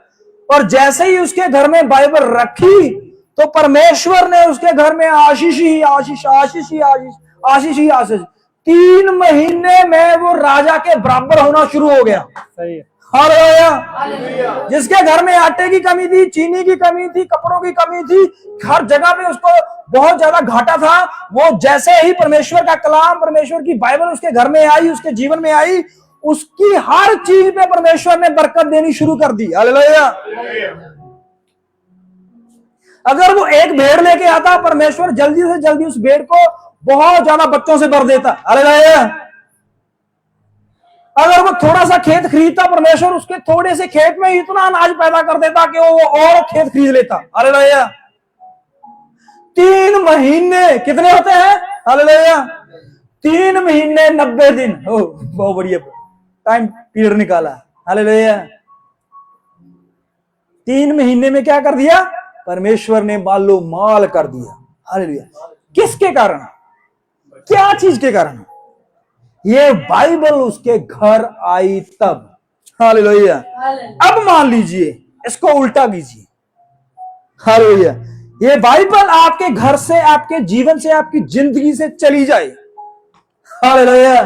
और जैसे ही उसके घर में बाइबल रखी तो परमेश्वर ने उसके घर में आशीष ही आशीष, आशीष ही आशीष, आशीष ही आशीष। 3 महीने में वो राजा के बराबर होना शुरू हो गया। सही है। हालेलुया। जिसके घर में आटे की कमी थी, चीनी की कमी थी, कपड़ों की कमी थी, हर जगह पे उसको बहुत ज्यादा घाटा था, वो जैसे ही परमेश्वर का कलाम, परमेश्वर की बाइबल उसके घर में आई, उसके जीवन में आई, उसकी हर चीज पे परमेश्वर ने बरकत देनी शुरू कर दी। हालेलुया। अगर वो एक भेड़ लेके आता, परमेश्वर जल्दी से जल्दी उस भेड़ को बहुत ज्यादा बच्चों से भर देता। हालेलुया। अगर वो थोड़ा सा खेत खरीदता, परमेश्वर उसके थोड़े से खेत में इतना अनाज पैदा कर देता कि वो और खेत खरीद लेता। हालेलुया। 3 महीने कितने होते हैं? हालेलुया। 3 महीने 90 दिन। ओ बहुत बढ़िया टाइम पीरियड निकाला। हालेलुया। 3 महीने में क्या कर दिया? परमेश्वर ने मालो माल कर दिया। हालेलुया। किसके कारण? क्या चीज के कारण? ये बाइबल उसके घर आई तब। हालेलुया। अब मान लीजिए, इसको उल्टा कीजिए। हालेलुया। ये बाइबल आपके घर से, आपके जीवन से, आपकी जिंदगी से चली जाए, हालेलुया,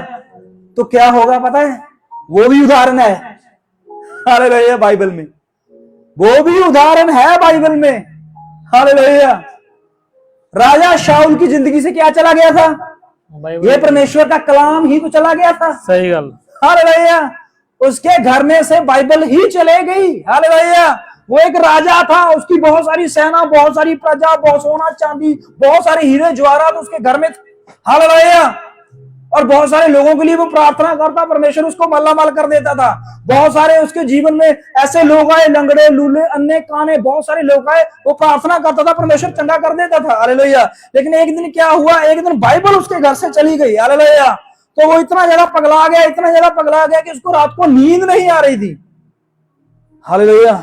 तो क्या होगा पता है? वो भी उदाहरण है। हालेलुया। बाइबल में वो भी उदाहरण है, बाइबल में। हालेलुया। राजा शाऊल की जिंदगी से क्या चला गया था? ये परमेश्वर का कलाम ही तो चला गया था। सही गल। हालेलुया। उसके घर में से बाइबल ही चले गई। हालेलुया। वो एक राजा था, उसकी बहुत सारी सेना, बहुत सारी प्रजा, बहुत सोना चांदी, बहुत सारे हीरे जवाहरात उसके घर में थे। हालेलुया। और बहुत सारे लोगों के लिए वो प्रार्थना करता, परमेश्वर उसको मालामाल कर देता था। बहुत सारे उसके जीवन में ऐसे लोग आए, लंगड़े, लूले, अन्य काने, बहुत सारे लोग आए, वो प्रार्थना करता था, परमेश्वर चंगा कर देता था। हालेलुया। लेकिन एक दिन क्या हुआ? एक दिन बाइबल उसके घर से चली गई। हालेलुया। तो वो इतना ज्यादा पगला गया, इतना ज्यादा पगला गया कि उसको रात को नींद नहीं आ रही थी। हालेलुया।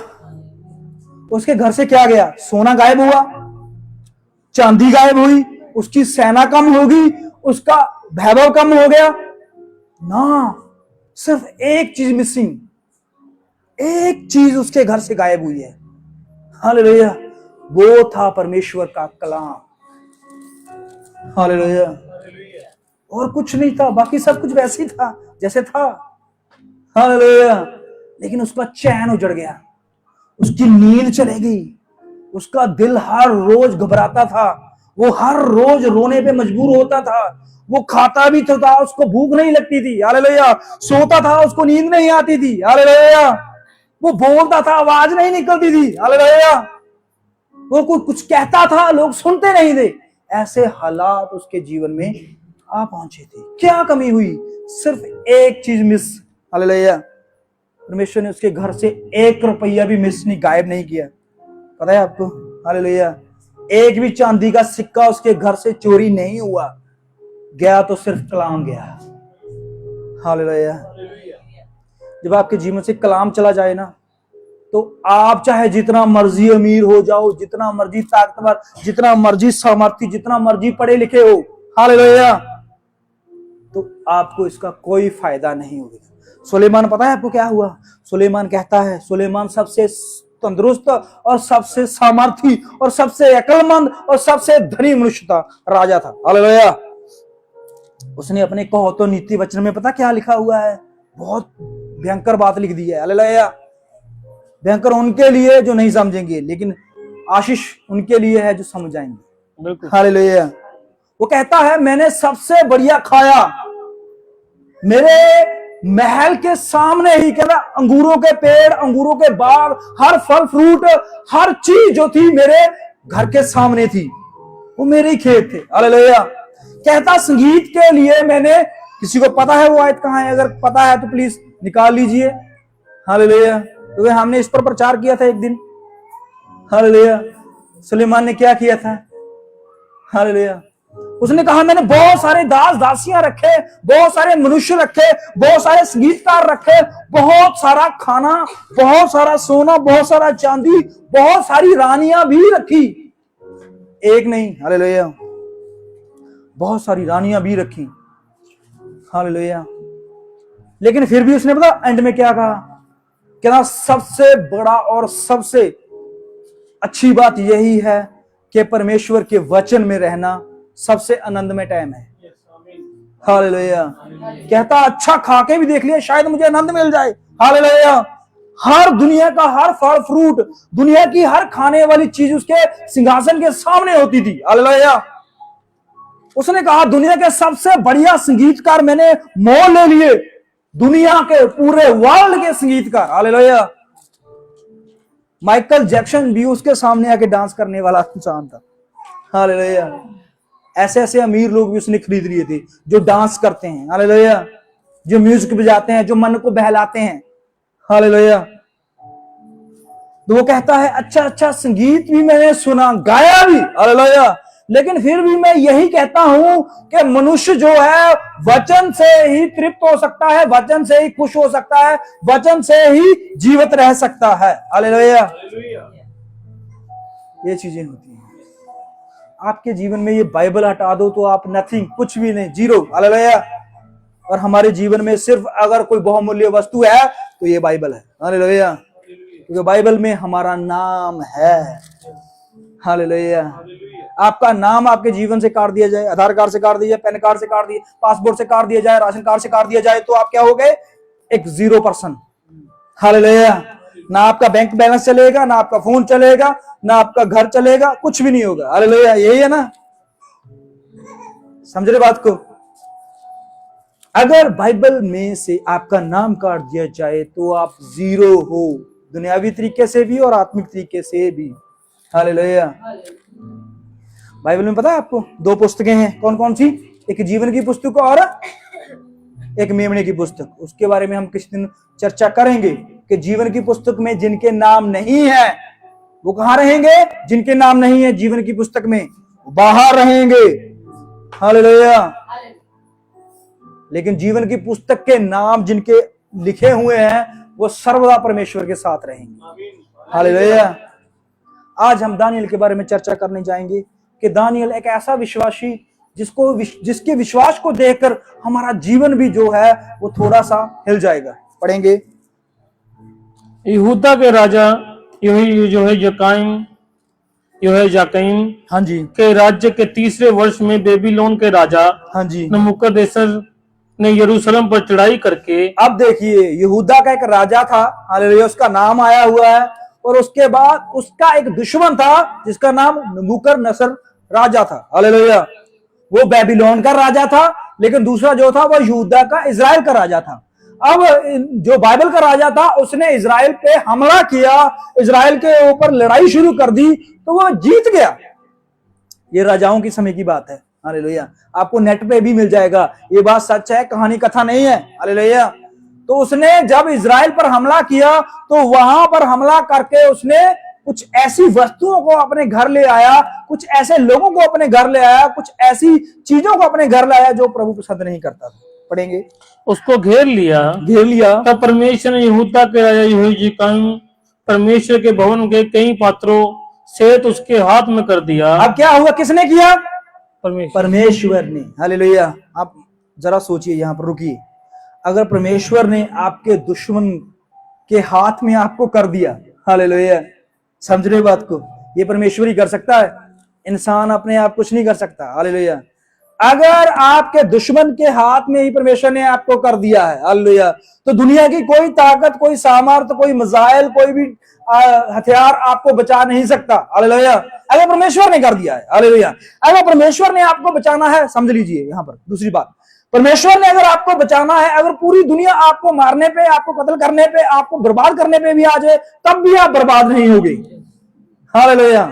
उसके घर से क्या गया? सोना गायब हुआ, चांदी गायब हुई, उसकी सेना कम होगी, उसका वैभव कम हो गया ना, सिर्फ एक चीज मिसिंग, एक चीज उसके घर से गायब हुई है। हालेलुया। वो था परमेश्वर का कलाम। हालेलुया। और कुछ नहीं था, बाकी सब कुछ वैसे ही था जैसे था। हालेलुया। लेकिन उसका चैन उजड़ गया, उसकी नींद चली गई, उसका दिल हर रोज घबराता था, वो हर रोज रोने पे मजबूर होता था। वो खाता भी था, उसको भूख नहीं लगती थी। हालेलुया। सोता था, उसको नींद नहीं आती थी। हालेलुया। वो बोलता था, आवाज नहीं निकलती थी। हालेलुया। वो कुछ कहता था, लोग सुनते नहीं थे। ऐसे हालात उसके जीवन में आ पहुंचे थे। क्या कमी हुई? सिर्फ एक चीज मिस। हालेलुया। परमेश्वर ने उसके घर से 1 रुपया भी मिस नहीं, गायब नहीं किया। पता है आपको? हालेलुया। एक भी चांदी का सिक्का उसके घर से चोरी नहीं हुआ। गया तो सिर्फ कलाम गया। हालेलुया। जब आपके जीवन से कलाम चला जाए ना, तो आप चाहे जितना मर्जी अमीर हो जाओ, जितना मर्जी ताकतवर, जितना मर्जी सामर्थी, जितना मर्जी पढ़े लिखे हो, हालेलुया, तो आपको इसका कोई फायदा नहीं होगा। सुलेमान, पता है आपको क्या हुआ? सुलेमान कहता है, सुलेमान सबसे तंदुरुस्त और सबसे सामर्थी और सबसे अक्लमंद और सबसे धनी मनुष्य था, राजा था। हालेलुया। उसने अपने कहो नीति वचन में पता क्या लिखा हुआ है? बहुत भयंकर बात लिख दी है। हालेलुया। भयंकर उनके लिए जो नहीं समझेंगे, लेकिन आशीष उनके लिए है जो समझ जाएंगे। बिल्कुल। हालेलुया। वो कहता है मैंने सबसे बढ़िया खाया, मेरे महल के सामने ही, कहता अंगूरों के पेड़, अंगूरों के बाग, हर फल फ्रूट, हर चीज जो थी मेरे घर के सामने थी, वो मेरे ही खेत थे। हालेलुया। कहता संगीत के लिए मैंने, किसी को पता है वो आयत कहां है? अगर पता है तो प्लीज निकाल लीजिए। हालेलुया। तो हमने इस पर प्रचार किया था एक दिन। हालेलुया। सुलेमान ने क्या किया था? हालेलुया। उसने कहा मैंने बहुत सारे दास दासियां रखे, बहुत सारे मनुष्य रखे, बहुत सारे संगीतकार रखे, बहुत सारा खाना, बहुत सारा सोना, बहुत सारा चांदी, बहुत सारी रानियां भी रखी। एक नहीं, हालेलुया, बहुत सारी रानियां भी रखी। हालेलुया। लेकिन फिर भी उसने पता एंड में क्या कहा? कहना सबसे बड़ा और सबसे अच्छी बात यही है कि परमेश्वर के वचन में रहना सबसे आनंदमय टाइम है। हालेलुया। कहता अच्छा खा के भी देख लिया, शायद मुझे आनंद मिल जाए। हालेलुया। हर दुनिया का हर फल फ्रूट, दुनिया की हर खाने वाली चीज उसके सिंहासन के सामने होती थी। हालेलुया। उसने कहा दुनिया के सबसे बढ़िया संगीतकार मैंने मोल ले लिए, दुनिया के पूरे वर्ल्ड के संगीतकार। हालेलुया। माइकल जैक्सन भी उसके सामने आके डांस करने वाला इंसान था। हालेलुया। ऐसे ऐसे अमीर लोग भी उसने खरीद लिए थे जो डांस करते हैं। हालेलुया। जो म्यूजिक बजाते हैं, जो मन को बहलाते हैं। हालेलुया। तो वो कहता है अच्छा अच्छा संगीत भी मैंने सुना, गाया भी। हालेलुया। लेकिन फिर भी मैं यही कहता हूं कि मनुष्य जो है वचन से ही तृप्त हो सकता है, वचन से ही खुश हो सकता है, वचन से ही जीवित रह सकता है। हालेलुया। ये चीजें होती हैं। आपके जीवन में ये बाइबल हटा दो तो आप नथिंग, कुछ भी नहीं, जीरो। हालेलुया। और हमारे जीवन में सिर्फ अगर कोई बहुमूल्य वस्तु है तो ये बाइबल है। हालेलुया। क्योंकि बाइबल में हमारा नाम है। हालेलुया। आपका नाम आपके जीवन से काट दिया जाए, आधार कार्ड से काट दिया जाए, पैन कार्ड से काट दिया, पासपोर्ट से काट दिया जाए, राशन कार्ड से काट दिया जाए, तो आप क्या हो गए? एक 0%। हालेलुया। ना आपका बैंक बैलेंस चलेगा, ना आपका फोन चलेगा, ना आपका घर चलेगा, कुछ भी नहीं होगा। हालेलुया। यही है ना? समझ रहे बात को? अगर बाइबल में से आपका नाम काट दिया जाए तो आप जीरो हो, दुनियावी तरीके से भी और आत्मिक तरीके से भी। हालेलुया। बाइबल में पता है आपको 2 पुस्तकें हैं, कौन कौन सी? एक जीवन की पुस्तक और एक मेमने की पुस्तक। उसके बारे में हम किसी दिन चर्चा करेंगे कि जीवन की पुस्तक में जिनके नाम नहीं है वो कहां रहेंगे? जिनके नाम नहीं है जीवन की पुस्तक में, बाहर रहेंगे। हालेलुया। लेकिन जीवन की पुस्तक के नाम जिनके लिखे हुए हैं वो सर्वदा परमेश्वर के साथ रहेंगे। हालेलुया। आज हम दानियल के बारे में चर्चा करने जाएंगे कि दानियल एक ऐसा विश्वासी जिसके विश्वास को देखकर हमारा जीवन भी जो है वो थोड़ा सा हिल जाएगा। पढ़ेंगे। यहूदा के राजा यहोयाकीम हाँ जी। के राज्य के 3रे वर्ष में बेबीलोन के राजा हाँ जी। नबूकदनेस्सर ने यरूशलेम पर चढ़ाई करके, अब देखिए यहूदा का एक राजा था। हालेलुया। उसका नाम आया हुआ है, और उसके बाद उसका एक दुश्मन था जिसका नाम नबूकदनेस्सर राजा था। हालेलुया। वो बेबीलोन का राजा था, लेकिन दूसरा जो था वो यहूदा का, इजराइल का राजा था। अब जो बाइबल का राजा था उसने इजराइल पे हमला किया, इजराइल के ऊपर लड़ाई शुरू कर दी, तो वो जीत गया। ये राजाओं की समय की बात है। हालेलुया। आपको नेट पे भी मिल जाएगा, ये बात सच है, कहानी कथा नहीं है। हालेलुया। तो उसने जब इजराइल पर हमला किया तो वहां पर हमला करके उसने कुछ ऐसी वस्तुओं को अपने घर ले आया, कुछ ऐसे लोगों को अपने घर ले आया, कुछ ऐसी चीजों को अपने घर लाया जो प्रभु पसंद नहीं करता था। पढ़ेंगे। उसको घेर लिया। तब परमेश्वर ने यहूदा के राजा यहोयाकीम परमेश्वर के भवन के कई पात्रों से तो उसके हाथ में कर दिया। अब क्या हुआ? किसने किया? परमेश्वर ने। हालेलुया। आप जरा सोचिए, यहां पर रुकिए। अगर परमेश्वर ने आपके दुश्मन के हाथ में आपको कर दिया, हालेलुया, समझ रहे बात को? ये परमेश्वर ही कर सकता है, इंसान अपने आप कुछ नहीं कर सकता। हालेलुया। अगर आपके दुश्मन के हाथ में ही परमेश्वर ने आपको कर दिया है, हालेलुया, तो दुनिया की कोई ताकत, कोई सामर्थ, कोई मिसाइल, कोई भी हथियार आपको बचा नहीं सकता, हालेलुया। अगर परमेश्वर ने कर दिया है, हालेलुया। अगर परमेश्वर ने आपको बचाना है, समझ लीजिए यहां पर दूसरी बात, परमेश्वर ने अगर आपको बचाना है, अगर पूरी दुनिया आपको मारने पे, आपको कत्ल करने पे, आपको बर्बाद करने पे भी आ जाए, तब भी आप बर्बाद नहीं होगे, हालेलुया।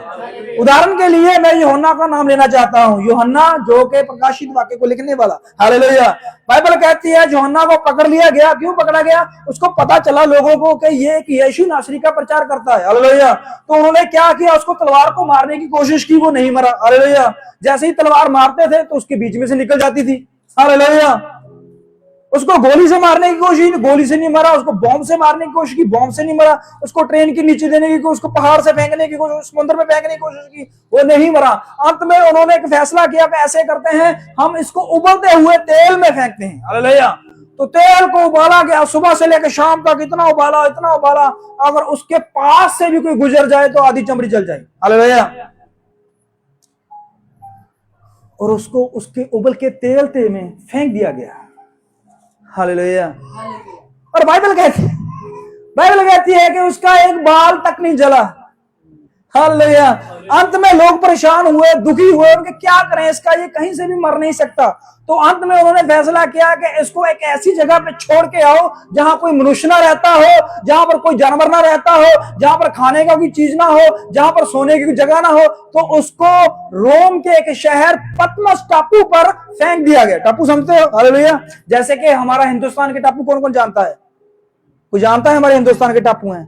उदाहरण के लिए मैं यूहन्ना का नाम लेना चाहता हूं, यूहन्ना जो के प्रकाशित वाक्य को लिखने वाला, हालेलुया। बाइबल कहती है यूहन्ना को पकड़ लिया गया। क्यों पकड़ा गया? उसको पता चला लोगों को कि ये एक यीशु नासरी का प्रचार करता है, हालेलुया। तो उन्होंने क्या किया? उसको तलवार को मारने की कोशिश की, वो नहीं मरा, हालेलुया। जैसे ही तलवार मारते थे तो उसके बीच में से निकल जाती थी, हालेलुया। उसको गोली से मारने की कोशिश, गोली से नहीं मरा। उसको बॉम्ब से मारने की कोशिश की, बॉम्ब से नहीं मरा। उसको ट्रेन के नीचे देने की कोशिश, उसको पहाड़ से फेंकने की कोशिश, समुद्र में फेंकने की कोशिश की, वो नहीं मरा। अंत में उन्होंने एक फैसला किया कि ऐसे करते हैं, हम इसको उबलते हुए तेल में फेंकते हैं, हालेलुया। तो तेल को उबाला गया, सुबह से लेकर शाम तक इतना उबाला, इतना उबाला, अगर उसके पास से भी कोई गुजर जाए तो आधी चमड़ी जल जाए, हालेलुया। और उसको उसके उबल के तेल में फेंक दिया गया, हालेलुया। और बाइबल कहती है कि उसका एक बाल तक नहीं जला, हालेलुया। अंत में लोग परेशान हुए, दुखी हुए, उनके क्या करें इसका, ये कहीं से भी मर नहीं सकता। तो अंत में उन्होंने फैसला किया कि इसको एक ऐसी जगह पे छोड़ के आओ जहां कोई मनुष्य ना रहता हो, जहां पर कोई जानवर ना रहता हो, जहां पर खाने का कोई चीज ना हो, जहां पर सोने की कोई जगह ना हो। तो उसको रोम के एक शहर पतमस टापू पर फेंक दिया गया। टापू समझते हो, हालेलुया। जैसे कि हमारा हिंदुस्तान के टापू कौन कौन जानता है? कोई जानता है हमारे हिंदुस्तान के टापू हैं?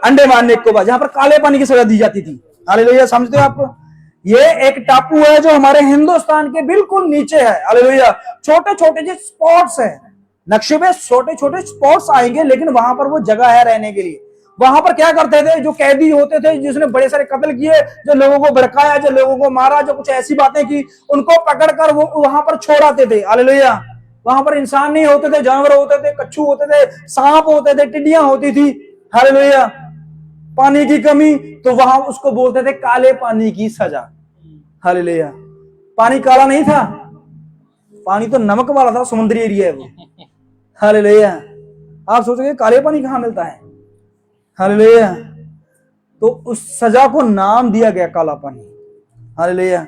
अंडमान निकोबार, जहां पर काले पानी की सजा दी जाती थी, हालेलुया। समझते हो आपको? ये एक टापू है जो हमारे हिंदुस्तान के बिल्कुल नीचे है, हालेलुया। छोटे छोटे जो स्पॉट्स हैं, नक्शे पे छोटे छोटे स्पॉट्स आएंगे, लेकिन वहां पर वो जगह है रहने के लिए। वहां पर क्या करते थे? जो कैदी होते थे, जिसने बड़े सारे कत्ल किए, जो लोगों को भड़काया, जो लोगों को मारा, जो कुछ ऐसी बातें की, उनको पकड़कर वो वहां पर छोड़ आते थे, हालेलुया। वहां पर इंसान नहीं होते थे, जानवर होते थे, कच्छू होते थे, सांप होते थे, टिड्डियां होती थी, हालेलुया। पानी की कमी, तो वहां उसको बोलते थे काले पानी की सजा, हालेलुया। पानी काला नहीं था, पानी तो नमक वाला था, समुद्री एरिया है वो, हालेलुया। आप सोचोगे काले पानी कहां मिलता है, हालेलुया। तो उस सजा को नाम दिया गया काला पानी, हालेलुया।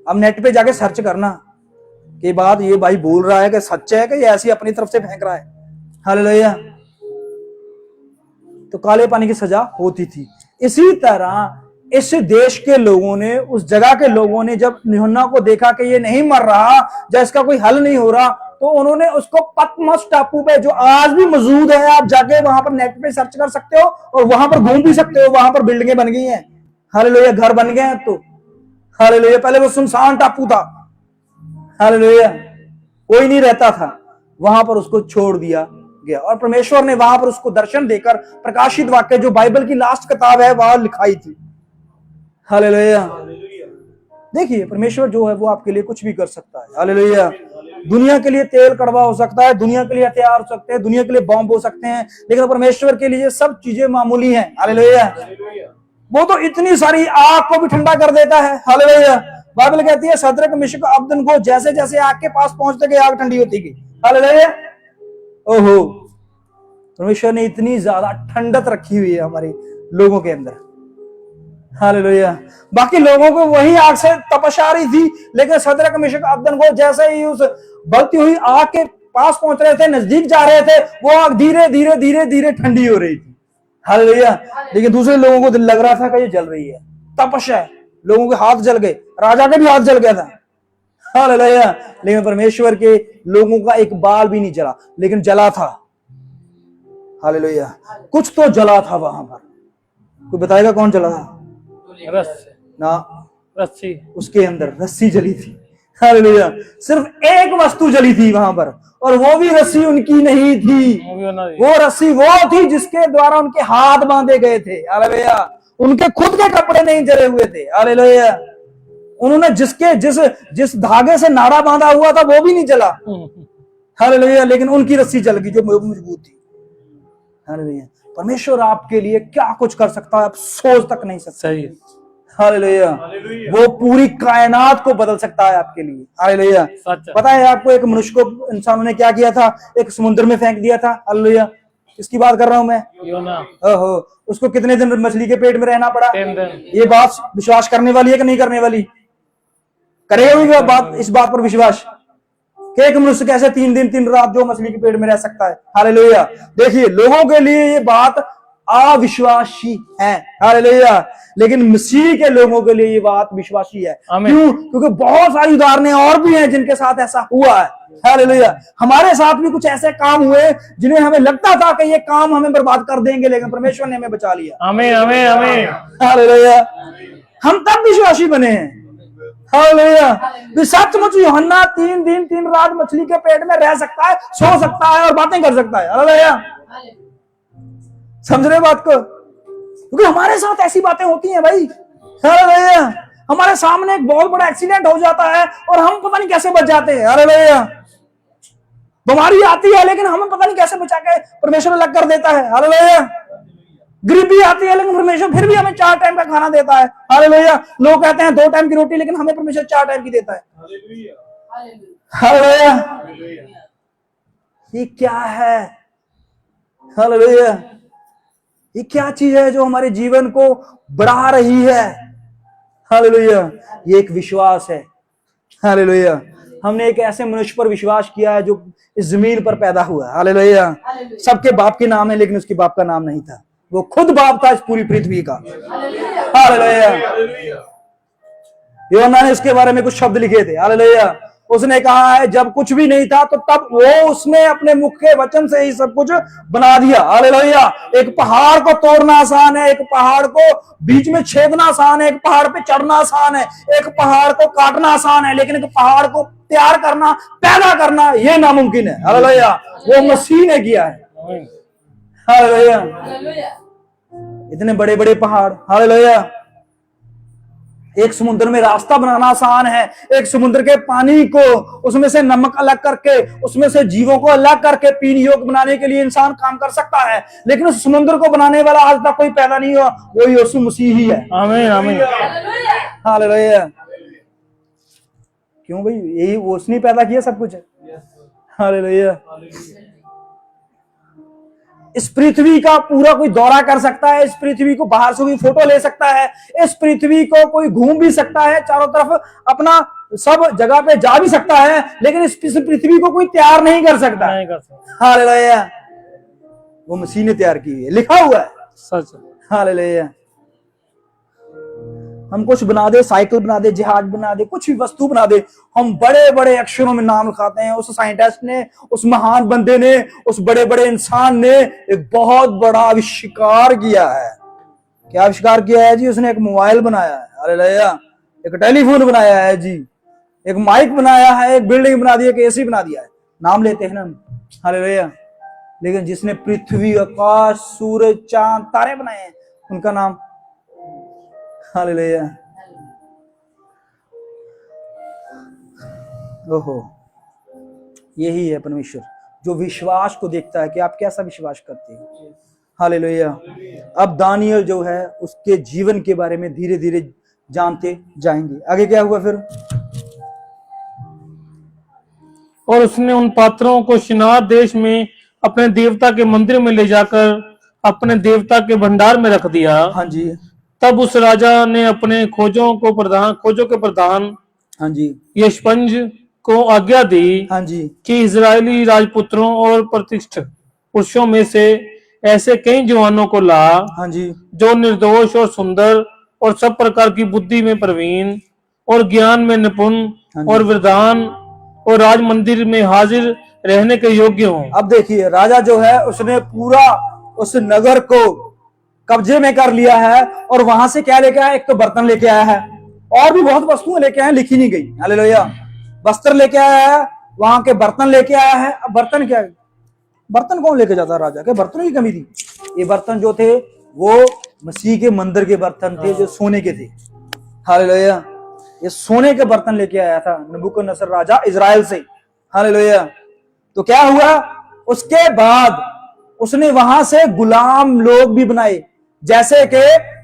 अब नेट पे जाके सर्च करना कि बात ये भाई बोल रहा है कि सच है कि ये ऐसी अपनी तरफ से फेंक रहा है, हालेलुया। तो काले पानी की सजा होती थी। इसी तरह इस देश के लोगों ने, उस जगह के लोगों ने, जब यूहन्ना को देखा कि ये नहीं मर रहा, जब इसका कोई हल नहीं हो रहा, तो उन्होंने उसको पतमस टापू पे, जो आज भी मौजूद है, आप जाके वहां पर नेट पे सर्च कर सकते हो और वहां पर घूम भी सकते हो, वहां पर बिल्डिंगें बन गई हैं, हालेलुया, घर बन गए हैं। तो हालेलुया, पहले वो सुनसान टापू था, हालेलुया, कोई नहीं रहता था, वहां पर उसको छोड़ दिया गया। और परमेश्वर ने वहां पर उसको दर्शन देकर प्रकाशित वाक्य, जो बाइबल की लास्ट किताब है, वहां लिखाई थी, हालेलुया। देखिए, परमेश्वर जो है वो आपके लिए कुछ भी कर सकता है, हालेलुया। दुनिया के लिए तेल कड़वा हो सकता है, दुनिया के लिए हथियार हो सकते हैं, दुनिया के लिए बॉम्ब हो सकते हैं, लेकिन परमेश्वर के लिए सब चीजें मामूली हैं, हालेलुया। वो तो इतनी सारी आग को भी ठंडा कर देता है, हालेलुया। बाइबल कहती है सदरक मिशक अबदनगो जैसे जैसे आग के पास पहुंचते गए, आग ठंडी होती गई, हालेलुया। ओहो, परमेश्वर ने इतनी ज्यादा ठंडक रखी हुई है हमारे लोगों के अंदर, हालेलुया। बाकी लोगों को वही आग से तपश आ रही थी, लेकिन सदरक मिशक अबदनगो जैसे ही उस बलती हुई आग के पास पहुंच रहे थे, नजदीक जा रहे थे, वो आग धीरे धीरे धीरे धीरे ठंडी हो रही थी, हालेलुया। लेकिन दूसरे लोगों को लग रहा था कि ये जल रही है, तपश है, लोगों के हाथ जल गए, राजा के भी हाथ जल गया था, हालेलुया। लेकिन परमेश्वर के लोगों का एक बाल भी नहीं जला, लेकिन जला था, हालेलुया। कुछ तो जला था वहां पर, कोई बताएगा कौन जला था? रस्सी, उसके अंदर रस्सी जली थी, हालेलुया। सिर्फ एक वस्तु जली थी वहां पर, और वो भी रस्सी उनकी नहीं थी, वो रस्सी वो थी जिसके द्वारा उनके हाथ बांधे गए थे, हालेलुया। उनके खुद के कपड़े नहीं जले हुए थे, हालेलुया। उन्होंने जिस धागे से नाड़ा बांधा हुआ था वो भी नहीं जला, हालेलुया, लेकिन उनकी रस्सी जल गई जो मजबूत थी, हालेलुया। परमेश्वर आपके लिए क्या कुछ कर सकता है, आप सोच तक नहीं सकते, हालेलुया। वो पूरी कायनात को बदल सकता है आपके लिए। हालेलुया। सच है। पता है आपको, एक मनुष्य को इंसानों ने क्या किया था? एक समुद्र में फेंक दिया था। हालेलुया। किसकी बात कर रहा हूं मैं? योना। ओहो, उसको कितने दिन मछली के पेट में रहना पड़ा? 3 दिन। ये बात विश्वास करने वाली है कि नहीं करने वाली? करेगा भी वो बात, इस बात पर विश्वास कि एक मनुष्य कैसे 3 दिन 3 रात जो मछली के पेट में रह सकता है? हालेलुया। देखिए, लोगों के लिए ये बात अविश्वासी है। हालेलुया। लेकिन मसीह के लोगों के लिए ये बात विश्वासी है। आमीन। क्यों? क्योंकि बहुत सारी उदाहरणें और भी हैं जिनके साथ ऐसा हुआ है। हालेलुया। हमारे साथ भी कुछ ऐसे काम हुए जिन्हें हमें लगता था कि ये काम हमें बर्बाद कर देंगे, लेकिन परमेश्वर ने हमें बचा लिया। आमीन आमीन आमीन। हालेलुया। हम तब विश्वासी बने हैं। हालेलुया। सचमुच यूहन्ना 3 दिन 3 रात मछली के पेट में रह सकता है, सो सकता है और बातें कर सकता है। हालेलुया। समझ रहे बात को? क्योंकि हमारे साथ ऐसी बातें होती हैं भाई। हालेलुया। हमारे सामने एक बहुत बड़ा एक्सीडेंट हो जाता है और हम पता नहीं कैसे बच जाते हैं। हालेलुया। बीमारी आती है लेकिन हमें पता नहीं कैसे बचा के परमेश्वर अलग कर देता है। हालेलुया। गरीबी आती है लेकिन परमेश्वर फिर भी हमें 4 टाइम का खाना देता है। हालेलुया। लोग कहते हैं 2 टाइम की रोटी, लेकिन हमें परमेश्वर 4 टाइम की देता है। हालेलुया। ये क्या है? हालेलुया। ये क्या चीज है जो हमारे जीवन को बढ़ा रही है? हालेलुया। ये एक विश्वास है। हालेलुया। हमने एक ऐसे मनुष्य पर विश्वास किया है जो इस जमीन पर पैदा हुआ है। हालेलुया। सबके बाप के नाम है लेकिन उसके बाप का नाम नहीं था। वो खुद बाप था इस पूरी पृथ्वी का। हालेलुया। यूहन्ना ने इसके बारे में कुछ शब्द लिखे थे। हालेलुया। उसने कहा है जब कुछ भी नहीं था तो तब वो उसने अपने मुख के वचन से ही सब कुछ बना दिया। हालेलुया। एक पहाड़ को तोड़ना आसान है, एक पहाड़ को बीच में छेदना आसान है, एक पहाड़ पे चढ़ना आसान है, एक पहाड़ को काटना आसान है, लेकिन एक पहाड़ को तैयार करना, पैदा करना, ये नामुमकिन है। हालेलुया। वो मसीह ने किया है। हालेलुया। इतने बड़े बड़े पहाड़। हालेलुया। एक समुद्र में रास्ता बनाना आसान है। एक समुद्र के पानी को, उसमें से नमक अलग करके, उसमें से जीवों को अलग करके पीने योग्य बनाने के लिए इंसान काम कर सकता है, लेकिन उस समुद्र को बनाने वाला आज तक कोई पैदा नहीं हुआ। वो यीशु मसीह ही है। आमीन आमीन। हालेलुया। क्यों भाई? यही उसने पैदा किया सब कुछ है। हालेलुया। इस पृथ्वी का पूरा कोई दौरा कर सकता है, इस पृथ्वी को बाहर से कोई फोटो ले सकता है, इस पृथ्वी को कोई घूम भी सकता है, चारों तरफ अपना सब जगह पे जा भी सकता है, लेकिन इस पृथ्वी को कोई तैयार नहीं कर सकता। हालेलुया। वो मसीह ने तैयार की है, लिखा हुआ है। सच। हालेलुया। हम कुछ बना दे, साइकिल बना दे, जहाज बना दे, कुछ भी वस्तु बना दे, हम बड़े बड़े अक्षरों में नाम लिखाते हैं। उस साइंटिस्ट ने, उस महान बंदे ने, उस बड़े बड़े इंसान ने एक बहुत बड़ा आविष्कार किया है। क्या आविष्कार किया है जी? उसने एक मोबाइल बनाया है। हालेलुया। एक टेलीफोन बनाया है जी, एक माइक बनाया है, एक बिल्डिंग बना दी, एक एसी बना दिया है। नाम लेते हैं ना। हालेलुया। लेकिन जिसने पृथ्वी, आकाश, सूरज, चांद, तारे बनाए हैं, उनका नाम? हालेलुया। ओहो, यही है परमेश्वर जो विश्वास को देखता है कि आप कैसा विश्वास करते हैं। हालेलुया। अब दानियल जो है उसके जीवन के बारे में धीरे धीरे जानते जाएंगे। आगे क्या हुआ फिर? और उसने उन पात्रों को शिनार देश में अपने देवता के मंदिर में ले जाकर अपने देवता के भंडार में रख दिया। हाँ जी। तब उस राजा ने अपने खोजों के प्रधान हाँ जी यशपंज को आज्ञा दी हाँ जी कि इजरायली राजपुत्रों और प्रतिष्ठित पुरुषों में से ऐसे कई जवानों को ला, हाँ जी जो निर्दोष और सुंदर और सब प्रकार की बुद्धि में प्रवीण और ज्ञान में निपुण और विद्वान और राज मंदिर में हाजिर रहने के योग्य हों। अब देखिए, राजा जो है उसने पूरा उस नगर को कब्जे में कर लिया है, और वहां से क्या लेके आया? एक तो बर्तन लेके आया है, और भी बहुत वस्तुएं लेके आए, लिखी नहीं गई। हालेलुया। वस्त्र लेके आया है, वहां के बर्तन लेके आया है। अब बर्तन क्या है? बर्तन कौन लेके जाता? राजा के बर्तनों की कमी थी। ये बर्तन जो थे वो मसीह के मंदिर के बर्तन थे, जो सोने के थे। हालेलुया। ये सोने के बर्तन लेके आया था नबूकदनेस्सर राजा इजराइल से। हालेलुया। तो क्या हुआ? उसके बाद उसने वहां से गुलाम लोग भी बनाए, जैसे कि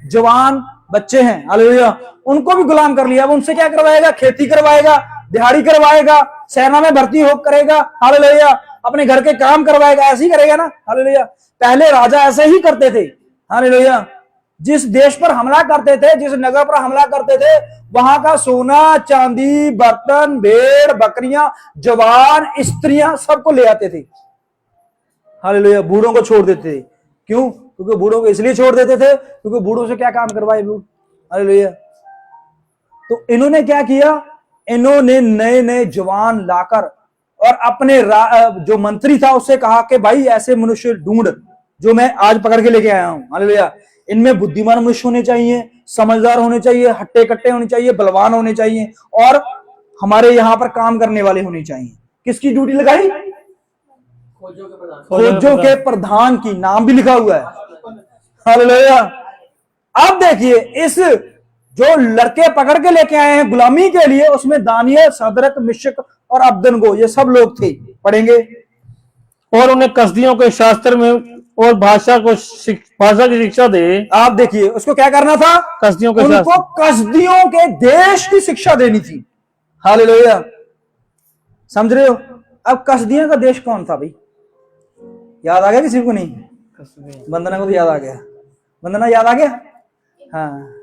जवान बच्चे हैं, हालेलुया, उनको भी गुलाम कर लिया। अब उनसे क्या करवाएगा? खेती करवाएगा, दिहाड़ी करवाएगा, सेना में भर्ती हो करेगा, हालेलुया, अपने घर के काम करवाएगा, ऐसे ही करेगा ना, हालेलुया। पहले राजा ऐसे ही करते थे, हालेलुया। जिस देश पर हमला करते थे, जिस नगर पर हमला करते थे, वहां का सोना चांदी, बर्तन, भेड़ बकरियां, जवान, स्त्रियां सबको ले आते थे, हालेलुया। बूढ़ों को छोड़ देते थे। क्यों? क्योंकि बूढ़ों को इसलिए छोड़ देते थे क्योंकि बूढ़ों से क्या काम करवाए बूढ़, हालेलुया। तो इन्होंने क्या किया? इन्होंने नए नए जवान लाकर और अपने जो मंत्री था उससे कहा कि भाई ऐसे मनुष्य ढूंढ जो मैं आज पकड़ के लेके आया हूं, हालेलुया। इनमें बुद्धिमान मनुष्य होने चाहिए, समझदार होने चाहिए, हट्टे कट्टे होने चाहिए, बलवान होने चाहिए और हमारे यहां पर काम करने वाले होने चाहिए। किसकी ड्यूटी लगाई? फौजों के प्रधान की, नाम भी लिखा हुआ है, हालेलुया। अब देखिए, इस जो लड़के पकड़ के लेके आए हैं गुलामी के लिए, उसमें दानियल, सदरक, मिशक और अबदनगो ये सब लोग थे, पढ़ेंगे। और उन्हें कसदियों के शास्त्र में और भाषा की शिक्षा दे। आप देखिए, उसको क्या करना था? कसदियों के उनको शास्त्र, कसदियों के देश की शिक्षा देनी थी, हालेलुया। समझ रहे हो? अब कसदियों का देश कौन था भाई? याद आ गया किसी को? नहीं, वंदना को तो याद आ गया। वंदना याद आ गया? हाँ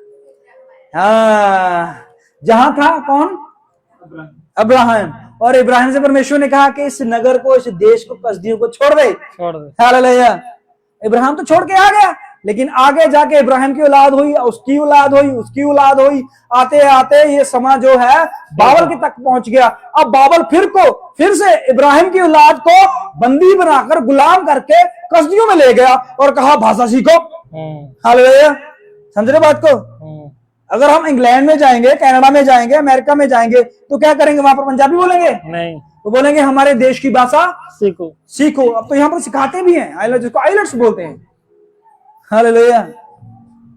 हाँ, जहां था कौन? अब्राहम। और इब्राहिम से परमेश्वर ने कहा कि इस नगर को, इस देश को, कसदियों को छोड़ दे, हालेलुया। इब्राहिम तो छोड़ के आ गया, लेकिन आगे जाके इब्राहिम की औलाद हुई, उसकी औलाद हुई, उसकी औलाद हुई, आते आते ये समाज जो है बाबल के तक पहुंच गया। अब बाबल फिर से इब्राहिम की औलाद को बंदी बनाकर गुलाम करके कसदियों में ले गया और कहा भाषा सीखो, हालेलुया। समझ रहे बात को? अगर हम इंग्लैंड में जाएंगे, कनाडा में जाएंगे, अमेरिका में जाएंगे तो क्या करेंगे? वहां पर पंजाबी बोलेंगे? नहीं, तो बोलेंगे हमारे देश की भाषा सीखो, सीखो। अब तो यहाँ पर सिखाते भी हैं, आइलेट्स, जिसको आइलेट्स बोलते हैं, हालेलुया।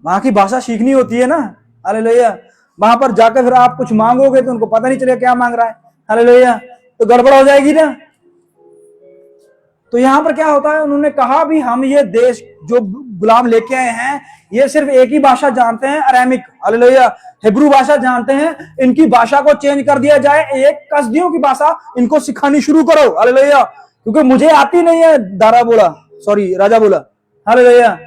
वहां की भाषा सीखनी होती है ना, हालेलुया। वहां पर जाकर फिर आप कुछ मांगोगे तो उनको पता नहीं चलेगा क्या मांग रहा है, हालेलुया, तो गड़बड़ हो जाएगी ना। तो यहां पर क्या होता है? उन्होंने कहा भी हम ये देश जो गुलाम लेके आए हैं, ये सिर्फ एक ही भाषा जानते हैं, अरामिक, हालेलुया, हिब्रू भाषा जानते हैं। इनकी भाषा को चेंज कर दिया जाए, एक कसदियों की भाषा इनको सिखानी शुरू करो, हालेलुया, क्योंकि मुझे आती नहीं है, राजा बोला, हालेलुया।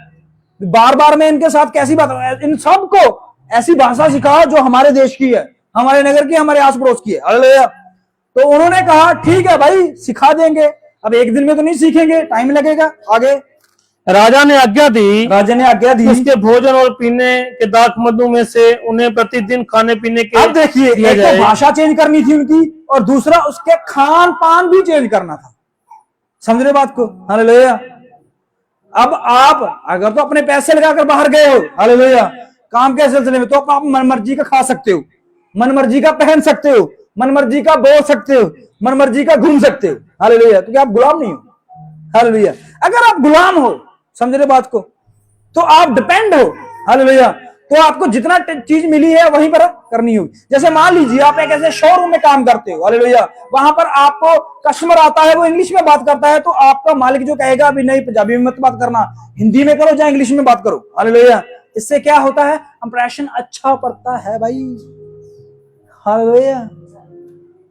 बार बार में इनके साथ कैसी बात? इन सबको ऐसी भाषा सिखाओ जो हमारे देश की है, हमारे नगर की, हमारे आस पड़ोस की है, हालेलुया। तो उन्होंने कहा ठीक है भाई, सिखा देंगे। अब एक दिन में तो नहीं सीखेंगे, टाइम लगेगा। आगे राजा ने आज्ञा दी उसके उसके भोजन और पीने के दाख मधु में से उन्हें प्रतिदिन खाने पीने के अब देखिए, दिया एक जाए। तो भाषा चेंज करनी थी उनकी और दूसरा उसके खान पान भी चेंज करना था। समझ रहे बात को? हालेलुया। अब आप अगर तो अपने पैसे लगाकर बाहर गए हो, हालेलुया, काम के सिलसिले में, तो आप मनमर्जी का खा सकते हो, मनमर्जी का पहन सकते हो, मनमर्जी का बोल सकते हो, मनमर्जी का घूम सकते हो, हालेलुया, क्योंकि आप गुलाम नहीं हो, हालेलुया। अगर आप गुलाम हो, समझ रहे बात को, तो आप डिपेंड हो, हालेलुया, तो आपको जितना चीज मिली है वहीं पर करनी होगी। जैसे मान लीजिए आप एक ऐसे शोरूम में काम करते हो, हालेलुया, वहां पर आपको कस्टमर आता है, वो इंग्लिश में बात करता है, तो आपका मालिक जो कहेगा अभी नहीं, पंजाबी में मत बात करना, हिंदी में करो या इंग्लिश में बात करो, हालेलुया। इससे क्या होता है? इंप्रेशन अच्छा पड़ता है भाई, हालेलुया।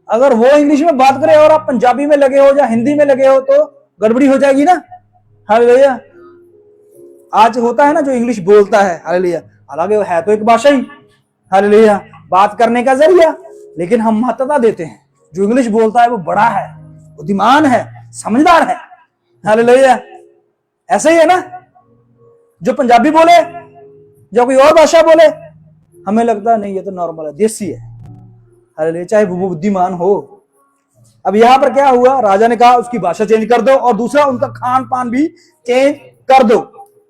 अगर वो इंग्लिश में बात करे और आप पंजाबी में लगे हो या हिंदी में लगे हो तो गड़बड़ी हो जाएगी ना, हालेलुया। आज होता है ना जो इंग्लिश बोलता है, हालेलुया, हालांकि वो है तो एक भाषा ही, हालेलुया, बात करने का जरिया, लेकिन हम महत्वता देते हैं जो इंग्लिश बोलता है वो बड़ा है, बुद्धिमान है, समझदार है, हालेलुया। ऐसे ही है ना, जो पंजाबी बोले या कोई और भाषा बोले, हमें लगता है नहीं ये तो नॉर्मल है, देसी है, हालेलुया, चाहे वो बुद्धिमान हो। अब यहां पर क्या हुआ? राजा ने कहा उसकी भाषा चेंज कर दो और दूसरा उनका खान पान भी चेंज कर दो।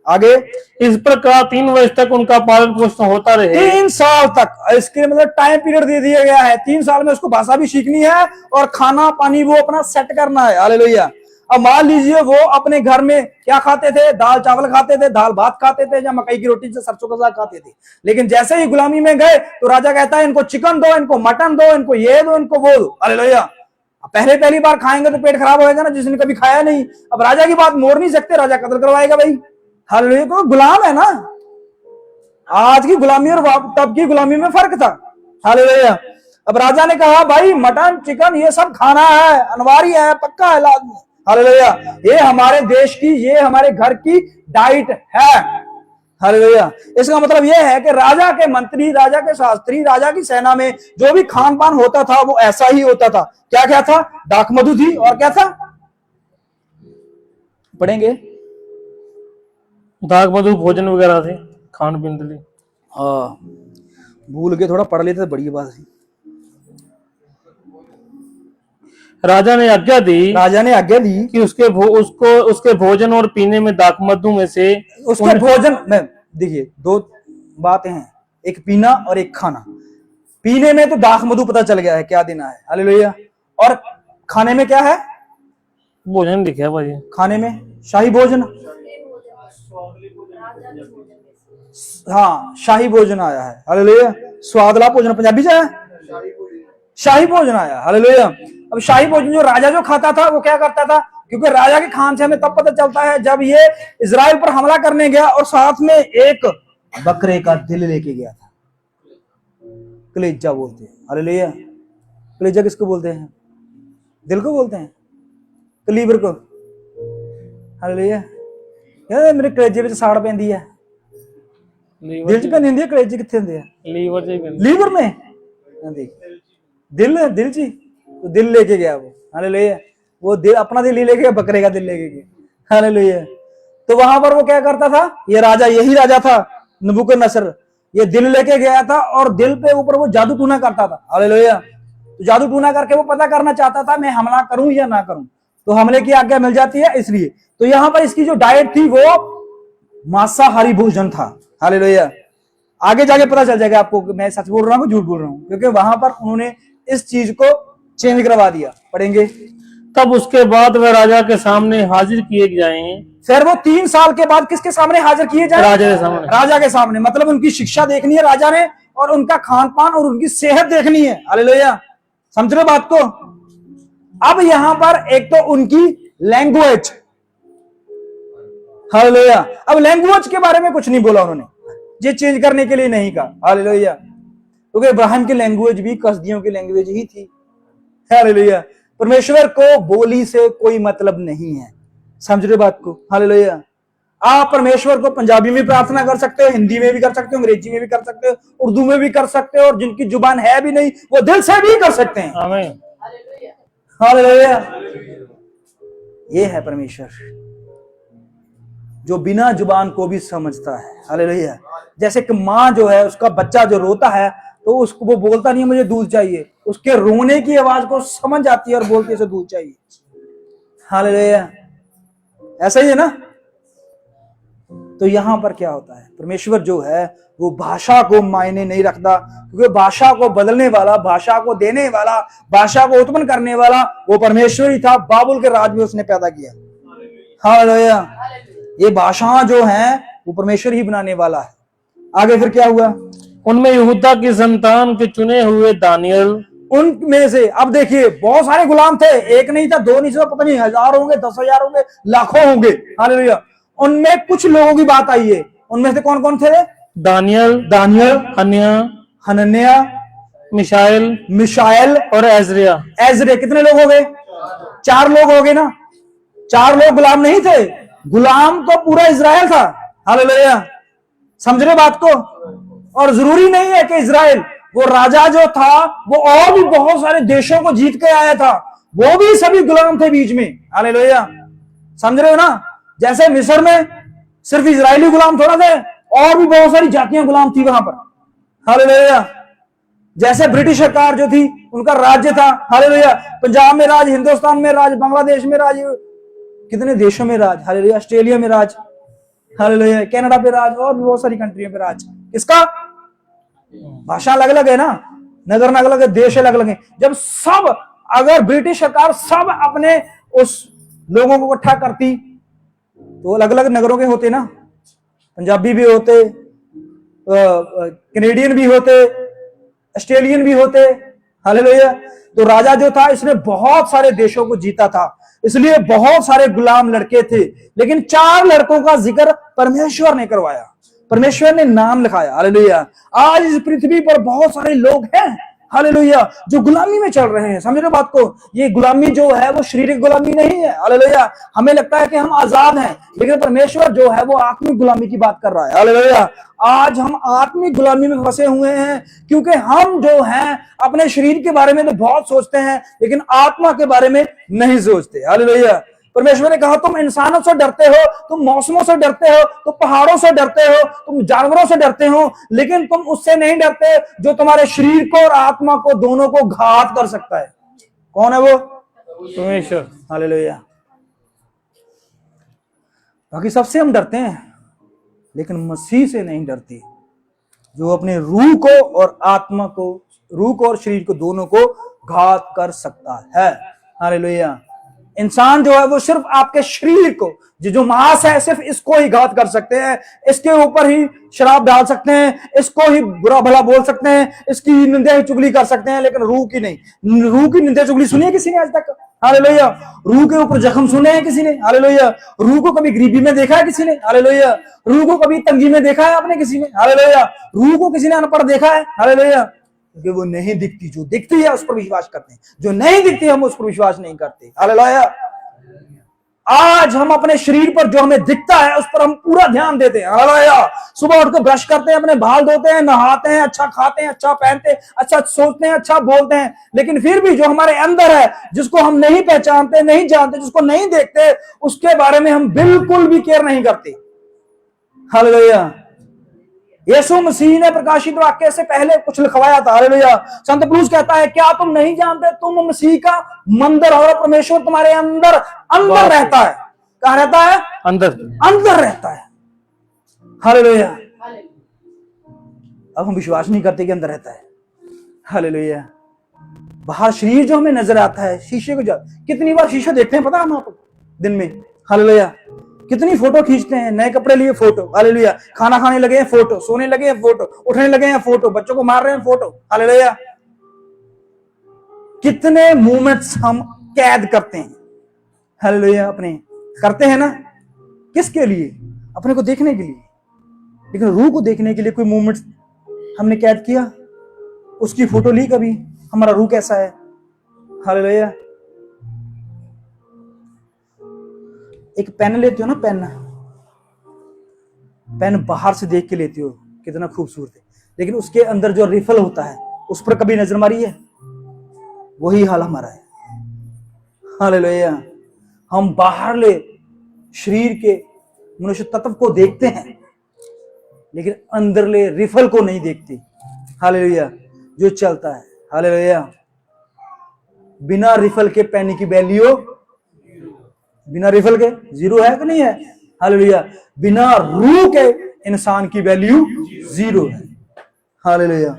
आगे इस प्रकार 3 वर्ष तक उनका पालन पोषण होता रहे। 3 साल तक, इसके मतलब टाइम पीरियड दे दिया गया है। 3 साल में उसको भाषा भी सीखनी है और खाना पानी वो अपना सेट करना है, हालेलुया। अब मान लीजिए वो अपने घर में क्या खाते थे? दाल चावल खाते थे, दाल भात खाते थे, या मकई की रोटी से सरसों का साग खाते थे। लेकिन जैसे ही गुलामी में गए तो राजा कहता है इनको चिकन दो, इनको मटन दो, इनको ये दो, इनको वो दो, हालेलुया। पहली बार खाएंगे तो पेट खराब होएगा ना, जिसने कभी खाया नहीं। अब राजा की बात मोड़ नहीं सकते, राजा कत्ल करवाएगा भाई, हालेलुया, तो गुलाम है ना। आज की गुलामी और तब की गुलामी में फर्क था। हालेलुया। अब राजा ने कहा भाई मटन चिकन ये सब खाना है, अनिवार्य है, पक्का है, लाजमी। हालेलुया। ये हमारे देश की, ये हमारे घर की डाइट है। हालेलुया। इसका मतलब यह है कि राजा के मंत्री, राजा के शास्त्री, राजा की सेना में जो भी खान पान होता था वो ऐसा ही होता था। क्या क्या था? दाख मधु थी, और क्या था? पढ़ेंगे। दाग मधु भोजन वगैरह थे, खान पीन के लिए। हाँ, भूल के थोड़ा पढ़ लेते तो बड़ी बात थी। राजा ने आज्ञा दी, राजा ने आज्ञा दी कि उसके भोजन और पीने में दाख मधु में से उसके भोजन में, देखिए दो बातें हैं, एक पीना और एक खाना। पीने में तो दाख मधु पता चल गया है क्या देना है, हालेलुया। और खाने में क्या है? भोजन लिखा है भाई। खाने में शाही भोजन, हाँ शाही भोजन आया है, हालेलुया। स्वादला भोजन पंजाबी से है, शाही भोजन आया, हालेलुया। अब शाही भोजन जो राजा जो खाता था वो क्या करता था? क्योंकि राजा के खान से हमें तब पता चलता है जब ये इजराइल पर हमला करने गया और साथ में एक बकरे का दिल लेके गया था। कलेजा बोलते हैं, हालेलुया। कलेजा किसको बोलते हैं? दिल को बोलते हैं, कलीवर को, हालेलुया। यार मेरे कलेजे में साड़ पैंदी है, दिल च पैंदी हुंदी है, कलेजे कित्थे हुंदे आ? लीवर से ही लीवर में, देख दिल जी, तो दिल लेके गया वो, हालेलुया। वो दिल, अपना दिल ही लेके गया, बकरे का दिल लेके गया, हालेलुया। तो वहां पर वो क्या करता था? ये राजा, यही राजा था नबूकदनेस्सर, ये दिल लेके गया था और दिल पे ऊपर वो जादू टूना करता था, हालेलुया। तो जादू टूना करके वो पता करना चाहता था मैं हमला करूं या ना करूं, तो हमले की आज्ञा मिल जाती है इसलिए। तो यहां पर इसकी जो डाइट थी वो मांसाहारी भोजन था, हालेलुया। आगे जाके पता चल जाएगा आपको मैं सच बोल रहा हूं झूठ बोल रहा हूं, क्योंकि वहां पर उन्होंने इस चीज को चेंज करवा दिया। पढ़ेंगे। तब उसके बाद वह राजा के सामने हाजिर किए जाएं। फिर वो 3 साल के बाद किसके सामने हाजिर किए जाए? राजा के सामने। राजा के सामने, मतलब उनकी शिक्षा देखनी है राजा ने, और उनका खान पान और उनकी सेहत देखनी है, हालेलुया। समझ रहे बात को? अब यहां पर एक तो उनकी लैंग्वेज, हालेलुया। अब लैंग्वेज के बारे में कुछ नहीं बोला उन्होंने, ये चेंज करने के लिए नहीं कहा, हालेलुया। क्योंकि इब्राहिम की लैंग्वेज भी कसदियों की लैंग्वेज ही थी, हालेलुया। परमेश्वर को बोली से कोई मतलब नहीं है, समझ रहे बात को, हालेलुया। आप परमेश्वर को पंजाबी में प्रार्थना कर सकते हो, हिंदी में भी कर सकते हो, अंग्रेजी में भी कर सकते हो, उर्दू में भी कर सकते हो, और जिनकी जुबान है भी नहीं वो दिल से भी कर सकते हैं, आमीन, हालेलुया। ये है परमेश्वर जो बिना जुबान को भी समझता है, हालेलुया। जैसे कि माँ जो है, उसका बच्चा जो रोता है तो उसको वो बोलता नहीं है मुझे दूध चाहिए, उसके रोने की आवाज को समझ जाती है और बोलती है उसे दूध चाहिए, हालेलुया। ऐसा ही है ना? तो यहां पर क्या होता है? परमेश्वर जो है वो भाषा को मायने नहीं रखता, क्योंकि भाषा को बदलने वाला, भाषा को देने वाला, भाषा को उत्पन्न करने वाला वो परमेश्वर ही था। बाबुल के राज में उसने पैदा किया, हालेलुया। ये भाषाएं जो हैं वो परमेश्वर ही बनाने वाला है। आगे फिर क्या हुआ? उनमें यहूदा की संतान के चुने हुए दानियल, उनमें से, अब देखिए बहुत सारे गुलाम थे, एक नहीं था, दो नहीं था, पता नहीं 1000 होंगे, 10,000 होंगे, लाखों होंगे, हालेलुया। उनमें कुछ लोगों की बात आई है, उनमें से कौन कौन थे? दानियल, हनन्याह, मिशाएल और एजरिया। कितने लोग हो गए? 4 लोग हो गए ना। 4 लोग गुलाम नहीं थे, गुलाम तो पूरा इजराइल था, हालेलुया। समझ रहे बात को? और जरूरी नहीं है कि इजराइल, वो राजा जो था वो और भी बहुत सारे देशों को जीत के आया था, वो भी सभी गुलाम थे बीच में, हालेलुया। समझ रहे हो ना? जैसे मिस्र में सिर्फ इजरायली गुलाम थोड़ा थे, और भी बहुत सारी जातियां गुलाम थी वहां पर, हालेलुया। जैसे ब्रिटिश सरकार जो थी उनका राज्य था, हालेलुया। पंजाब में राज, हिंदुस्तान में राज, बांग्लादेश में राज, कितने देशों में राज, हालेलुया। ऑस्ट्रेलिया में राज, हालेलुया। कनाडा पे राज, और भी बहुत सारी कंट्रियों पे राज। किसका? भाषा अलग अलग है ना, नगर अलग अलग है, देश अलग अलग है। जब सब, अगर ब्रिटिश सरकार सब अपने उस लोगों को इकट्ठा करती तो अलग अलग नगरों के होते ना, पंजाबी भी होते, कैनेडियन भी होते, ऑस्ट्रेलियन भी होते, हालेलुया। तो राजा जो था इसने बहुत सारे देशों को जीता था, इसलिए बहुत सारे गुलाम लड़के थे, लेकिन 4 लड़कों का जिक्र परमेश्वर ने करवाया। परमेश्वर ने नाम लिखाया। हालेलुया। आज इस पृथ्वी पर बहुत सारे लोग हैं, हालेलुया, जो गुलामी में चल रहे हैं। समझ रहे हो बात को? ये गुलामी जो है वो शारीरिक गुलामी नहीं है। हालेलुया। हमें लगता है कि हम आजाद हैं, लेकिन परमेश्वर जो है वो आत्मिक गुलामी की बात कर रहा है। हालेलुया। आज हम आत्मिक गुलामी में फंसे हुए हैं, क्योंकि हम जो हैं अपने शरीर के बारे में तो बहुत सोचते हैं, लेकिन आत्मा के बारे में नहीं सोचते। हालेलुया। परमेश्वर ने कहा तुम इंसानों से डरते हो, तुम मौसमों से डरते हो, तुम पहाड़ों से डरते हो, तुम जानवरों से डरते हो, लेकिन तुम उससे नहीं डरते जो तुम्हारे शरीर को और आत्मा को दोनों को घात कर सकता है। कौन है वो? परमेश्वर। हालेलुया। बाकी सबसे हम डरते हैं, लेकिन मसीह से नहीं डरते, जो अपने रूह को और आत्मा को, रूह को और शरीर को दोनों को घात कर सकता है। हालेलुया। इंसान जो है वो सिर्फ आपके शरीर को, जो मांस है, सिर्फ इसको ही घात कर सकते हैं, इसके ऊपर ही शराब डाल सकते हैं, इसको ही बुरा भला बोल सकते हैं, इसकी निंदा चुगली कर सकते हैं, लेकिन रूह की नहीं। रूह की निंदा चुगली सुनी है किसी ने आज तक? हालेलुया। रूह के ऊपर जख्म सुने हैं किसी ने? हालेलुया। रूह को कभी गरीबी में देखा है किसी ने? हालेलुया। रूह को कभी तंगी में देखा है आपने किसी ने? हालेलुया। रूह को किसी ने अनपढ़ देखा है? हालेलुया। क्योंकि वो नहीं दिखती, जो दिखती है उस पर विश्वास करते हैं, जो नहीं दिखती हम उस पर विश्वास नहीं करते। हालेलुया। आज हम अपने शरीर पर जो हमें दिखता है उस पर हम पूरा ध्यान देते हैं। हालेलुया। सुबह उठकर ब्रश करते हैं, अपने बाल धोते हैं, नहाते हैं, अच्छा खाते हैं, अच्छा पहनते हैं, अच्छा सोचते हैं, अच्छा बोलते हैं, लेकिन फिर भी जो हमारे अंदर है, जिसको हम नहीं पहचानते, नहीं जानते, जिसको नहीं देखते, उसके बारे में हम बिल्कुल भी केयर नहीं करते। हालेलुया। यीशु मसीह ने प्रकाशित वाक्य से पहले कुछ लिखवाया था। हालेलुया। संत पौलुस कहता है, क्या तुम नहीं जानते तुम मसीह का मंदिर हो, परमेश्वर तुम्हारे अंदर अंदर रहता है। कहाँ रहता है? अंदर। अंदर रहता है। हालेलुया। अब हम विश्वास नहीं करते कि अंदर रहता है। हालेलुया। बाहर शरीर जो हमें नजर आता है, शीशे को कितनी बार शीशा देखते हैं पता है हम आपको दिन में? हालेलुया। कितनी फोटो खींचते हैं, नए कपड़े लिए फोटो, हालेलुया, खाना खाने लगे हैं फोटो, सोने लगे हैं फोटो, उठने लगे हैं फोटो, बच्चों को मार रहे हैं फोटो, हालेलुया। कितने मोमेंट्स हम कैद करते हैं, हालेलुया, अपने करते हैं ना, किसके लिए? अपने को देखने के लिए। लेकिन रूह को देखने के लिए कोई मोमेंट्स हमने कैद किया? उसकी फोटो ली कभी? हमारा रूह कैसा है? हालेलुया। एक पेन लेते हो ना, पेन बाहर से देख के लेते हो कितना खूबसूरत है, लेकिन उसके अंदर जो रिफल होता है उस पर कभी नजर मारी है? वही हाल हमारा है। हालेलुया। हम बाहरले शरीर के मनुष्य तत्व को देखते हैं, लेकिन अंदरले रिफल को नहीं देखते। हालेलुया। जो चलता है, हालेलुया, बिना रिफल के पेन की वैल्यू, बिना रिफल के जीरो है कि नहीं है? हालेलुया। बिना रूह के इंसान की वैल्यू जीरो है। हालेलुया।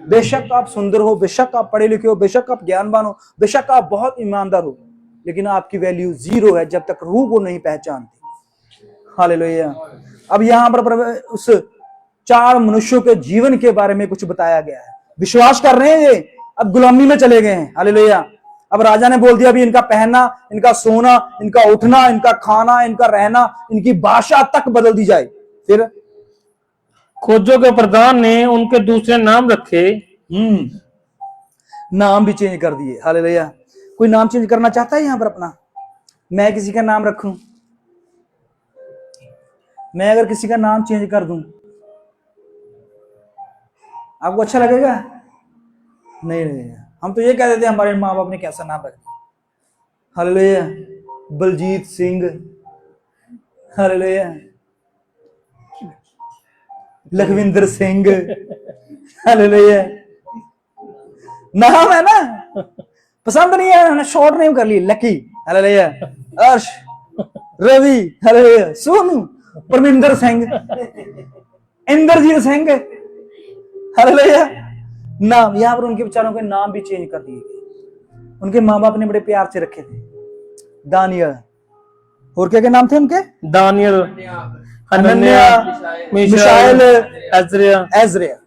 बेशक आप सुंदर हो, बेशक आप पढ़े लिखे हो, बेशक आप ज्ञानवान हो, बेशक आप बहुत ईमानदार हो, लेकिन आपकी वैल्यू जीरो है जब तक रूह को नहीं पहचानते। हालेलुया। अब यहां पर उस 4 मनुष्यों के जीवन के बारे में कुछ बताया गया है। विश्वास कर रहे हैं ये, अब गुलामी में चले गए हैं। हालेलुया। अब राजा ने बोल दिया अभी इनका पहनना, इनका सोना, इनका उठना, इनका खाना, इनका रहना, इनकी भाषा तक बदल दी जाए। फिर खोजों के प्रधान ने उनके दूसरे नाम रखे। नाम भी चेंज कर दिए। हालेलुया। कोई नाम चेंज करना चाहता है यहां पर अपना? मैं किसी का नाम रखूं, मैं अगर किसी का नाम चेंज कर दूं, आपको अच्छा लगेगा? नहीं लगेगा। हम तो ये कह देते हमारे माँ बाप ने कैसा नाम रखा। Hallelujah. Baljeet Singh, hallelujah, Lakhwinder Singh, hallelujah. नाम है ना, पसंद नहीं है, हमने शॉर्ट नेम कर ली, लकी, हालेलुया, अर्श, रवि, हालेलुया, सोनू, परमिंदर सिंह, इंद्रजीत सिंह, हालेलुया। नाम यहां पर उनके बेचारों के नाम भी चेंज कर दिए गए। उनके माँ बाप ने बड़े प्यार से रखे थे। दानियल, और क्या क्या नाम थे उनके? दानियल, हनन्या, मिशाएल, एजरिया,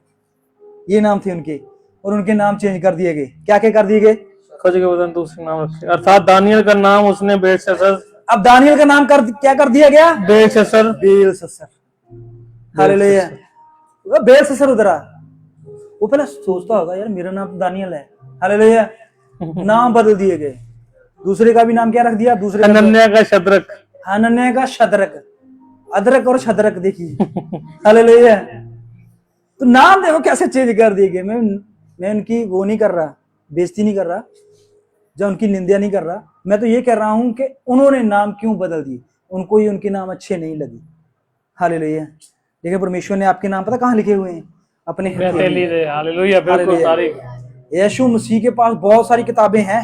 ये नाम थे उनके, और उनके नाम चेंज कर दिए गए। क्या क्या कर दिए गए? खोज के प्रधान दूसरे नाम रखे, अर्थात दानियल का नाम उसने बेलशस्सर। अब दानियल का नाम क्या कर दिया गया? बेलशस्सर। बेलशस्सर। हालेलुया। वो बेल से सर उधरा, वो पहले सोचता होगा यार मेरा नाम तो दानियल है, हालेलुया, नाम बदल दिए गए। दूसरे का भी नाम क्या रख दिया, दूसरे का अनन्या का शतरक, अनन्या का शतरक, अदरक और शतरक देखिए, हालेलुया। तो नाम देखो कैसे चेंज कर दिए गए। मैं उनकी वो नहीं कर रहा, बेइज्जती नहीं कर रहा, जो उनकी निंदा नहीं कर रहा, मैं तो ये कह रहा हूं कि उन्होंने नाम क्यों बदल दिए, उनको ही उनके नाम अच्छे नहीं लगे, हालेलुया। लेकिन परमेश्वर ने आपके नाम पता कहाँ लिखे हुए हैं, अपने हथेली रे, हालेलुया, बिल्कुल हालेलुया। तारीफ। यीशु मसीह के पास बहुत सारी किताबें हैं,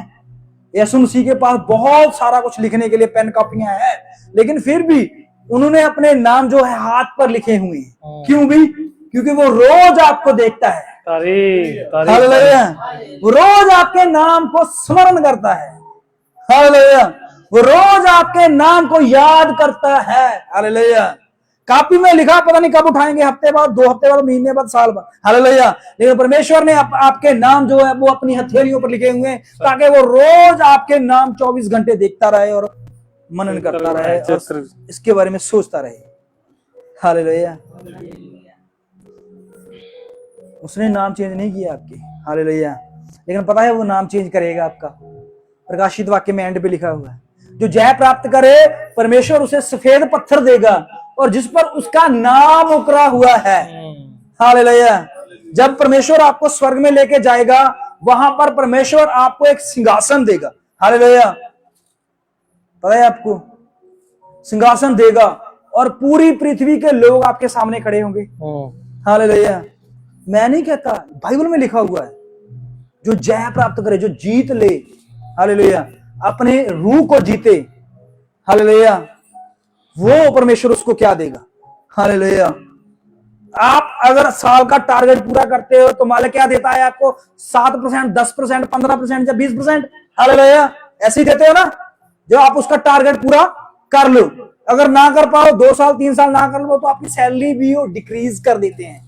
यीशु मसीह के पास बहुत सारा कुछ लिखने के लिए पेन कापियां हैं, लेकिन फिर भी उन्होंने अपने नाम जो है हाथ पर लिखे हुए हैं। क्यों भी? क्योंकि वो रोज आपको देखता है, तारीफ, तारीफ। हालेलुया। वो रोज आपके नाम को स्मरण करता है, हालेलुया। वो रोज आपके नाम को याद करता है, हालेलुया। कापी में लिखा पता नहीं कब उठाएंगे, हफ्ते बाद, 2 हफ्ते बाद, महीने बाद, साल बाद, हालेलुया। लेकिन परमेश्वर ने आपके नाम जो है वो अपनी हथेलियों पर लिखे हुए हैं, ताकि वो रोज आपके नाम 24 घंटे देखता रहे और मनन करता रहे और इसके बारे में सोचता रहे, हालेलुया। उसने नाम चेंज नहीं किया आपके, हालेलुया, लेकिन पता है वो नाम चेंज करेगा आपका। प्रकाशित वाक्य में एंड पे लिखा हुआ है, जो जय प्राप्त करे परमेश्वर उसे सफेद पत्थर देगा और जिस पर उसका नाम उकरा हुआ है, हालेलुया। जब परमेश्वर आपको स्वर्ग में लेके जाएगा, वहां पर परमेश्वर आपको एक सिंहासन देगा, हालेलुया। पता है आपको, सिंहासन देगा और पूरी पृथ्वी के लोग आपके सामने खड़े होंगे, हालेलुया। मैं नहीं कहता, बाइबल में लिखा हुआ है, जो जय प्राप्त करे, जो जीत ले, हालेलुया, अपने रूह को जीते, हालेलुया, वो परमेश्वर उसको क्या देगा, हालेलुया। आप अगर साल का टारगेट पूरा करते हो तो मालिक क्या देता है आपको? 7%, 10%, 15% या 20%, हालेलुया, ऐसे ही देते हो ना, जो आप उसका टारगेट पूरा कर लो। अगर ना कर पाओ, 2 साल 3 साल ना कर लो, तो आपकी सैलरी भी वो डिक्रीज कर देते हैं,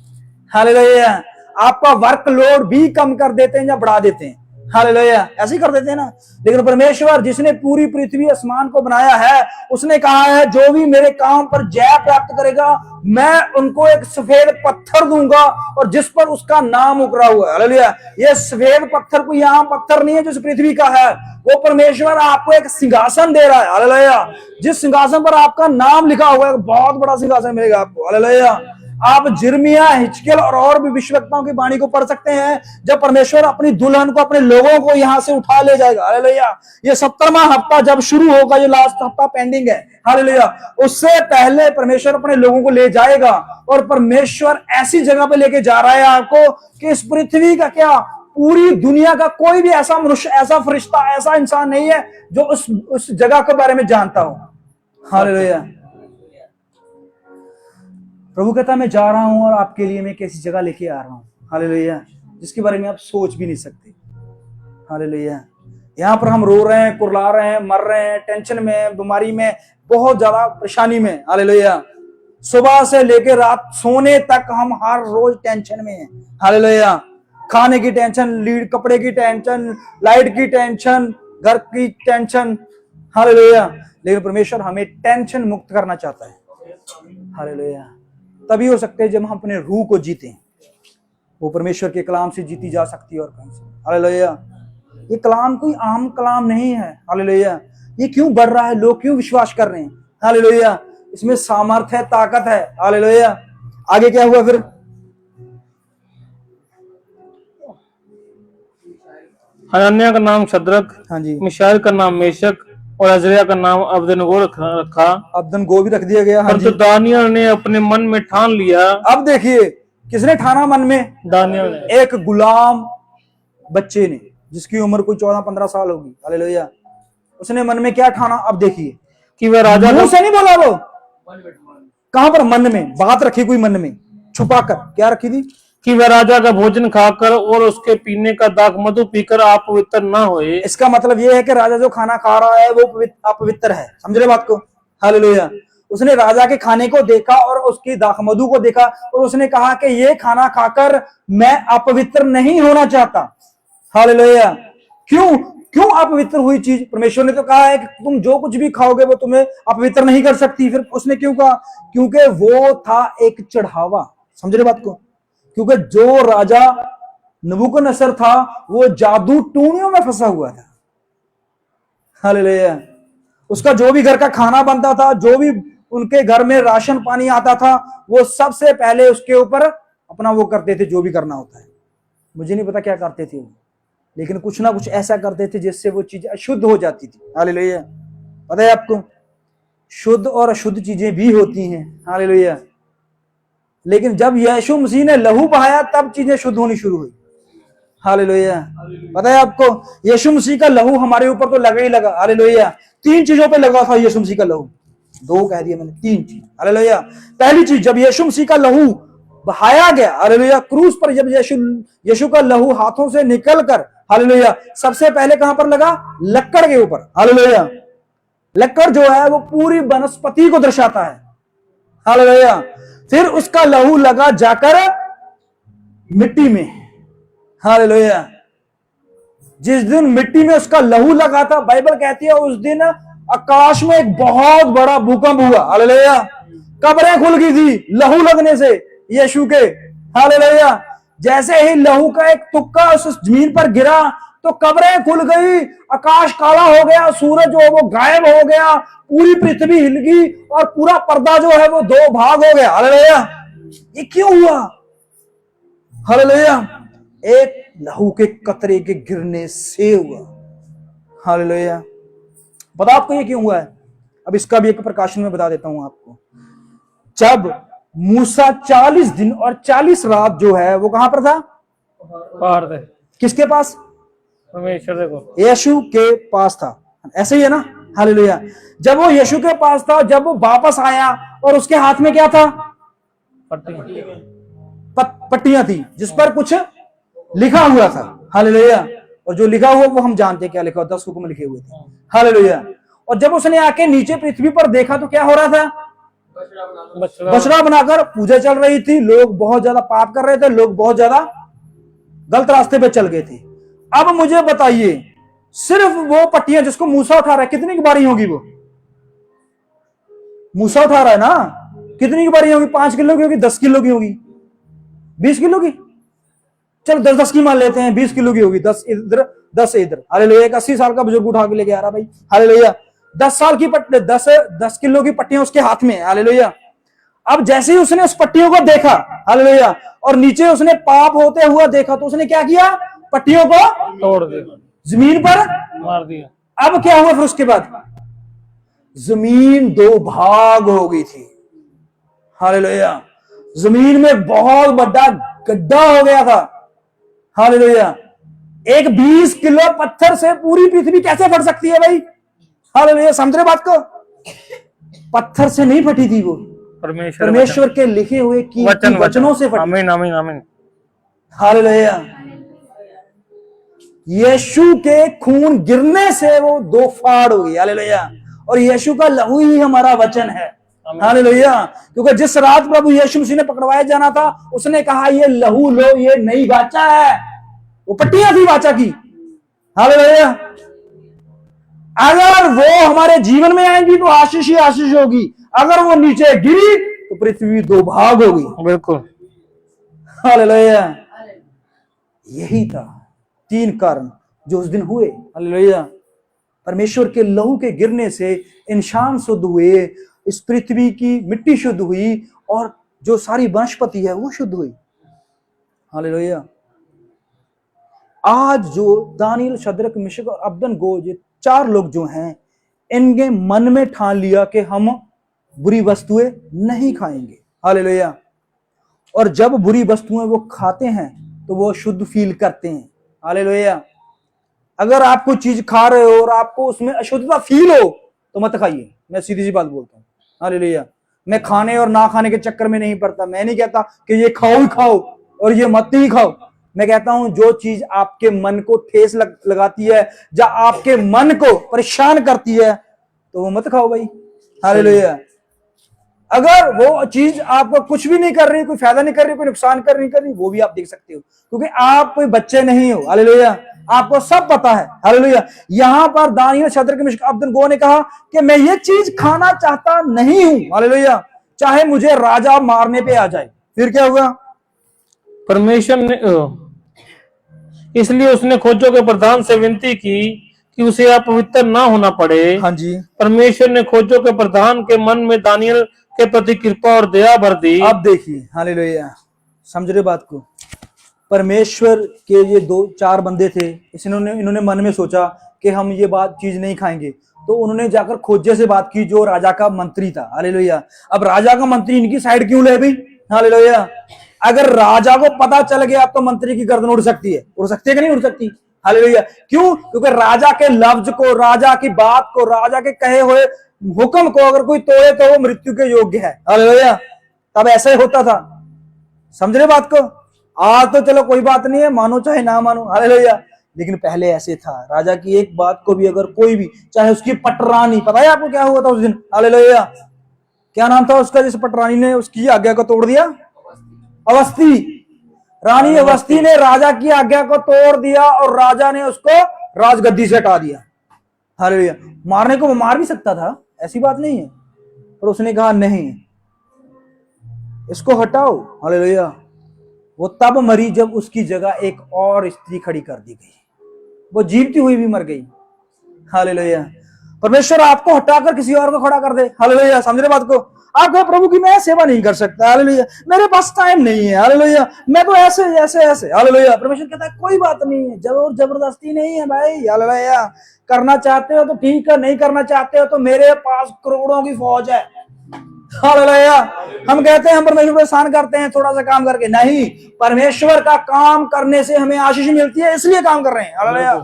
हालेलुया। आपका वर्कलोड भी कम कर देते हैं या बढ़ा देते हैं, हालेलुया, ऐसे ही कर देते हैं ना। लेकिन परमेश्वर जिसने पूरी पृथ्वी आसमान को बनाया है, उसने कहा है जो भी मेरे काम पर जय प्राप्त करेगा, मैं उनको एक सफेद पत्थर दूंगा और जिस पर उसका नाम उकरा हुआ है, हालेलुया। ये सफेद पत्थर कोई आम पत्थर नहीं है जो इस पृथ्वी का है, वो परमेश्वर आपको एक सिंहासन दे रहा है, हालेलुया। जिस सिंहासन पर आपका नाम लिखा हुआ है, बहुत बड़ा सिंहासन मिलेगा आपको, हालेलुया। आप जिर्मिया, हिजकियेल और भी भविष्यवक्ताओं की वाणी को पढ़ सकते हैं, जब परमेश्वर अपनी दुल्हन को, अपने लोगों को यहां से उठा ले जाएगा, हालेलुया। ये 70वां हफ्ता जब शुरू होगा, ये लास्ट हफ्ता पेंडिंग है, हालेलुया, उससे पहले परमेश्वर अपने लोगों को ले जाएगा और परमेश्वर ऐसी जगह पे लेके जा रहा है आपको कि इस पृथ्वी का क्या, पूरी दुनिया का कोई भी ऐसा मनुष्य, ऐसा फरिश्ता, ऐसा इंसान नहीं है जो उस जगह के बारे में जानता हो, हालेलुया। प्रभु कहता मैं जा रहा हूं और आपके लिए मैं कैसी जगह लेके आ रहा हूं, हालेलुया, जिसके बारे में आप सोच भी नहीं सकते, हालेलुया। यहाँ पर हम रो रहे हैं, कुरला रहे हैं, मर रहे हैं, टेंशन में, बीमारी में, बहुत ज्यादा परेशानी में, हालेलुया। सुबह से लेकर रात सोने तक हम हर रोज टेंशन में हैं, हालेलुया। खाने की टेंशन, लीड कपड़े की टेंशन, लाइट की टेंशन, घर की टेंशन, हालेलुया। लेकिन परमेश्वर हमें टेंशन मुक्त करना चाहता है, हालेलुया। तभी हो सकते हैं जब हम अपने रूह को जीते, वो परमेश्वर के कलाम से जीती जा सकती है और कहीं से, हालेलुया। ये कलाम कोई आम कलाम नहीं है, हालेलुया। ये क्यों बढ़ रहा है, लोग क्यों विश्वास कर रहे हैं, हालेलुया। इसमें सामर्थ है, ताकत है, हालेलुया। आगे क्या हुआ फिर? हनन्याह का नाम शद्रक, हाँ जी, मिशाएल का नाम मेशक और अजरिया का नाम अबदनगो रखा। अबदनगो भी रख दिया गया, हाँ परंतु जी। दानियल ने अपने मन में ठान लिया। अब देखिए किसने ठाना मन में? दानियल ने, एक गुलाम बच्चे ने, जिसकी उम्र कोई 14-15 साल होगी, हालेलुया। उसने मन में क्या ठाना? अब देखिए कि वह राजा मुंह से नहीं बोला, वो कहां पर? मन में बात रखी, कोई मन में छुपा कर क्या रखी थी? कि वह राजा का भोजन खाकर और उसके पीने का दाख मधु पीकर आप पवित्र ना होए। इसका मतलब यह है कि राजा जो खाना खा रहा है वो अपवित्र है, समझ रहे बात को, हालेलुया। उसने राजा के खाने को देखा और उसकी दाख मधु को देखा और उसने कहा कि ये खाना खाकर मैं अपवित्र नहीं होना चाहता, हालेलुया। क्यों? क्यों अपवित्र हुई चीज? परमेश्वर ने तो कहा है कि तुम जो कुछ भी खाओगे वो तुम्हें अपवित्र नहीं कर सकती। फिर उसने क्यों कहा? क्योंकि वो था एक चढ़ावा। समझ रहे बात को? क्योंकि जो राजा नबूकदनेस्सर था वो जादू टूनियों में फंसा हुआ था। हालेलुया। उसका जो भी घर का खाना बनता था, जो भी उनके घर में राशन पानी आता था, वो सबसे पहले उसके ऊपर अपना वो करते थे, जो भी करना होता है। मुझे नहीं पता क्या करते थे वो, लेकिन कुछ ना कुछ ऐसा करते थे जिससे वो चीजें अशुद्ध हो जाती थी। हालेलुया। पता है आपको, शुद्ध और अशुद्ध चीजें भी होती हैं। हालेलुया। लेकिन जब यीशु मसीह ने लहू बहाया तब चीजें शुद्ध होनी शुरू हुई। हालेलुया। पता है आपको, यीशु मसीह का लहू हमारे ऊपर तो लगा ही लगा। हालेलुया। 3 चीजों पे लगा था यीशु मसीह का लहू। 2 कह दिया मैंने, 3 चीज। हालेलुया। पहली चीज, जब यीशु मसीह का लहू बहाया गया, हालेलुया, क्रूस पर जब यीशु का लहू हाथों से निकलकर, हालेलुया, सबसे पहले कहां पर लगा? लक्कड़ के ऊपर। हालेलुया। लक्कड़ जो है वो पूरी वनस्पति को दर्शाता है। हालेलुया। फिर उसका लहू लगा जाकर मिट्टी में। हालेलुया। जिस दिन मिट्टी में उसका लहू लगा था, बाइबल कहती है उस दिन आकाश में एक बहुत बड़ा भूकंप हुआ। हालेलुया। कब्रें खुल गई थी लहू लगने से यीशु के। हालेलुया। जैसे ही लहू का एक तुक्का उस जमीन पर गिरा तो कब्रें खुल गई, आकाश काला हो गया, सूरज जो है वो गायब हो गया, पूरी पृथ्वी हिल गई और पूरा पर्दा जो है वो 2 भाग हो गया। हालेलुया। ये क्यों हुआ? हालेलुया। एक लहू के कतरे के गिरने से हुआ। हालेलुया। पता आपको ये क्यों हुआ है? अब इसका भी एक प्रकाशन में बता देता हूं आपको। जब मूसा 40 दिन और 40 रात जो है वो कहां पर था? पहाड़ थे। किसके पास? परमेश्वर देखो, यीशु के पास था। ऐसे ही है ना? हालेलुया। जब वो यीशु के पास था, जब वो वापस आया और उसके हाथ में क्या था? पट्टियां थी जिस पर कुछ लिखा हुआ था। हालेलुया। और जो लिखा हुआ वो हम जानते हैं क्या लिखा हुआ, 10 हुक्म लिखे हुए थे। हालेलुया। और जब उसने आके नीचे पृथ्वी पर देखा तो क्या हो रहा था? बछड़ा बनाकर पूजा चल रही थी। लोग बहुत ज्यादा पाप कर रहे थे, लोग बहुत ज्यादा गलत रास्ते पे चल गए थे। अब मुझे बताइए, सिर्फ वो पट्टियां जिसको मूसा उठा रहा है, कितनी की बारी होगी? वो मूसा उठा रहा है ना, कितनी की बारी होगी? 5 किलो की होगी, 10 किलो की होगी, 20 किलो की? चलो 10-10 की मान लेते हैं, 20 किलो की होगी। 10 इधर 10 इधर। हालेलुया। एक 80 साल का बुजुर्ग उठा के लेके आ रहा भाई। हालेलुया। 10 किलो की पट्टियां उसके हाथ में है। हालेलुया। अब जैसे ही उसने उस पट्टियों को देखा, हालेलुया, और नीचे उसने पाप होते हुआ देखा तो उसने क्या किया? पट्टियों को तोड़ दिया, जमीन पर मार दिया। अब क्या हुआ? फिर उसके बाद जमीन 2 भाग हो गई थी। हालेलुया। जमीन में बहुत बड़ा गड्ढा हो गया था। हालेलुया। एक 20 किलो पत्थर से पूरी पृथ्वी कैसे फट सकती है भाई? हालेलुया। समझ रहे बात को? पत्थर से नहीं फटी थी वो, परमेश्वर के लिखे हुए की वचनों से फटी। आमीन आमीन आमीन। हालेलुया। यीशु के खून गिरने से वो 2 फाड़ हो गई। हालेलुया। और यीशु का लहू ही हमारा वचन है। हालेलुया। क्योंकि जिस रात प्रभु यीशु मसीह ने पकड़वाया जाना था, उसने कहा ये लहू लो, ये नई वाचा है। वो पट्टियां थी वाचा की। हालेलुया। अगर वो हमारे जीवन में आएंगी तो आशीष ही आशीष होगी, अगर वो नीचे गिरी तो पृथ्वी 2 भाग होगी। बिल्कुल। हालेलुया। यही था 3 कारण जो उस दिन हुए। हालेलुया। परमेश्वर के लहू के गिरने से इंसान शुद्ध हुए, इस पृथ्वी की मिट्टी शुद्ध हुई और जो सारी वनस्पति है वो शुद्ध हुई। हालेलुया। आज जो दानियल, शद्रक, मिशक और अबदनगो, ये 4 लोग जो हैं, इनके मन में ठान लिया कि हम बुरी वस्तुएं नहीं खाएंगे। हालेलुया। और जब बुरी वस्तुएं वो खाते हैं तो वो शुद्ध फील करते हैं। हालेलुया। अगर आप कोई चीज खा रहे हो और आपको उसमें अशुद्धता फील हो तो मत खाइए। मैं सीधी सी बात बोलता हूँ। हालेलुया। मैं खाने और ना खाने के चक्कर में नहीं पड़ता। मैं नहीं कहता कि ये खाओ ही खाओ और ये मत ही खाओ। मैं कहता हूं जो चीज आपके मन को ठेस लगाती है या आपके मन को परेशान करती है तो वो मत खाओ भाई। हालेलुया। अगर वो चीज आपको कुछ भी नहीं कर रही, कोई फायदा नहीं कर रही, कोई नुकसान नहीं कर रही, वो भी आप देख सकते हो, क्योंकि आप कोई बच्चे नहीं हो। हालेलुया। आपको सब पता है। हालेलुया। यहां पर दानियल, शद्रक, मिशक, अबेदनगो ने कहा कि मैं ये चीज खाना चाहता नहीं हूं। हालेलुया। चाहे मुझे राजा मारने पे आ जाए। फिर क्या हुआ? परमेश्वर ने इसलिए उसने खोजों के प्रधान से विनती की कि उसे अपवित्र ना होना पड़े। हाँ जी। परमेश्वर ने खोजों के प्रधान के मन में दानियल के प्रति कृपा और दया भर दी। अब देखिए, हालेलुया, समझ रहे बात को? परमेश्वर के ये 2-4 बंदे थे, इन्होंने मन में सोचा कि हम ये बात चीज नहीं खाएंगे, तो उन्होंने जाकर खोजे से बात की जो राजा का मंत्री था। हालेलुया। अब राजा का मंत्री इनकी साइड क्यों ले भाई? हालेलुया। अगर राजा को पता चल गया तो मंत्री की गर्दन उड़ सकती है। उड़ सकती है कि नहीं उड़ सकती? हालेलुया। क्यों? क्योंकि राजा के लफ्ज को, राजा की बात को, राजा के कहे हुए हुक्म को अगर कोई तोड़े तो वो मृत्यु के योग्य है। हालेलुया। तब ऐसा ही होता था। समझ रहे बात को? आज तो चलो कोई बात नहीं है, मानो चाहे ना मानो। हालेलुया। लेकिन पहले ऐसे था, राजा की एक बात को भी अगर कोई भी, चाहे उसकी पटरानी, पता है आपको क्या हुआ था उस दिन? हालेलुया। क्या नाम था उसका जिस पटरानी ने उसकी आज्ञा को तोड़ दिया? अवस्थी। रानी अवस्थी ने राजा की आज्ञा को तोड़ दिया और राजा ने उसको राजगद्दी से हटा दिया। हालेलुया। मारने को वो मार भी सकता था, ऐसी बात नहीं है, पर उसने कहा नहीं, इसको हटाओ। हालेलुया। वो तब मरी जब उसकी जगह एक और स्त्री खड़ी कर दी गई। वो जीवती हुई भी मर गई। हालेलुया। परमेश्वर आपको हटाकर किसी और को खड़ा कर दे। हालेलुया। समझ रहे बात को? आप कहे प्रभु की मैं सेवा नहीं कर सकता। हालेलुया। मेरे पास टाइम नहीं है। हालेलुया। मैं तो ऐसे ऐसे ऐसे। हालेलुया। परमेश्वर कहता है कोई बात नहीं है, जबरदस्ती नहीं है भाई। हालेलुया। करना चाहते हो तो ठीक है, नहीं करना चाहते हो तो मेरे पास करोड़ों की फौज है। हालेलुया। हम कहते हैं हम परमेश्वर को एहसान करते हैं थोड़ा सा काम करके, नहीं, परमेश्वर का काम करने से हमें आशीष मिलती है, इसलिए काम कर रहे हैं। हालेलुया।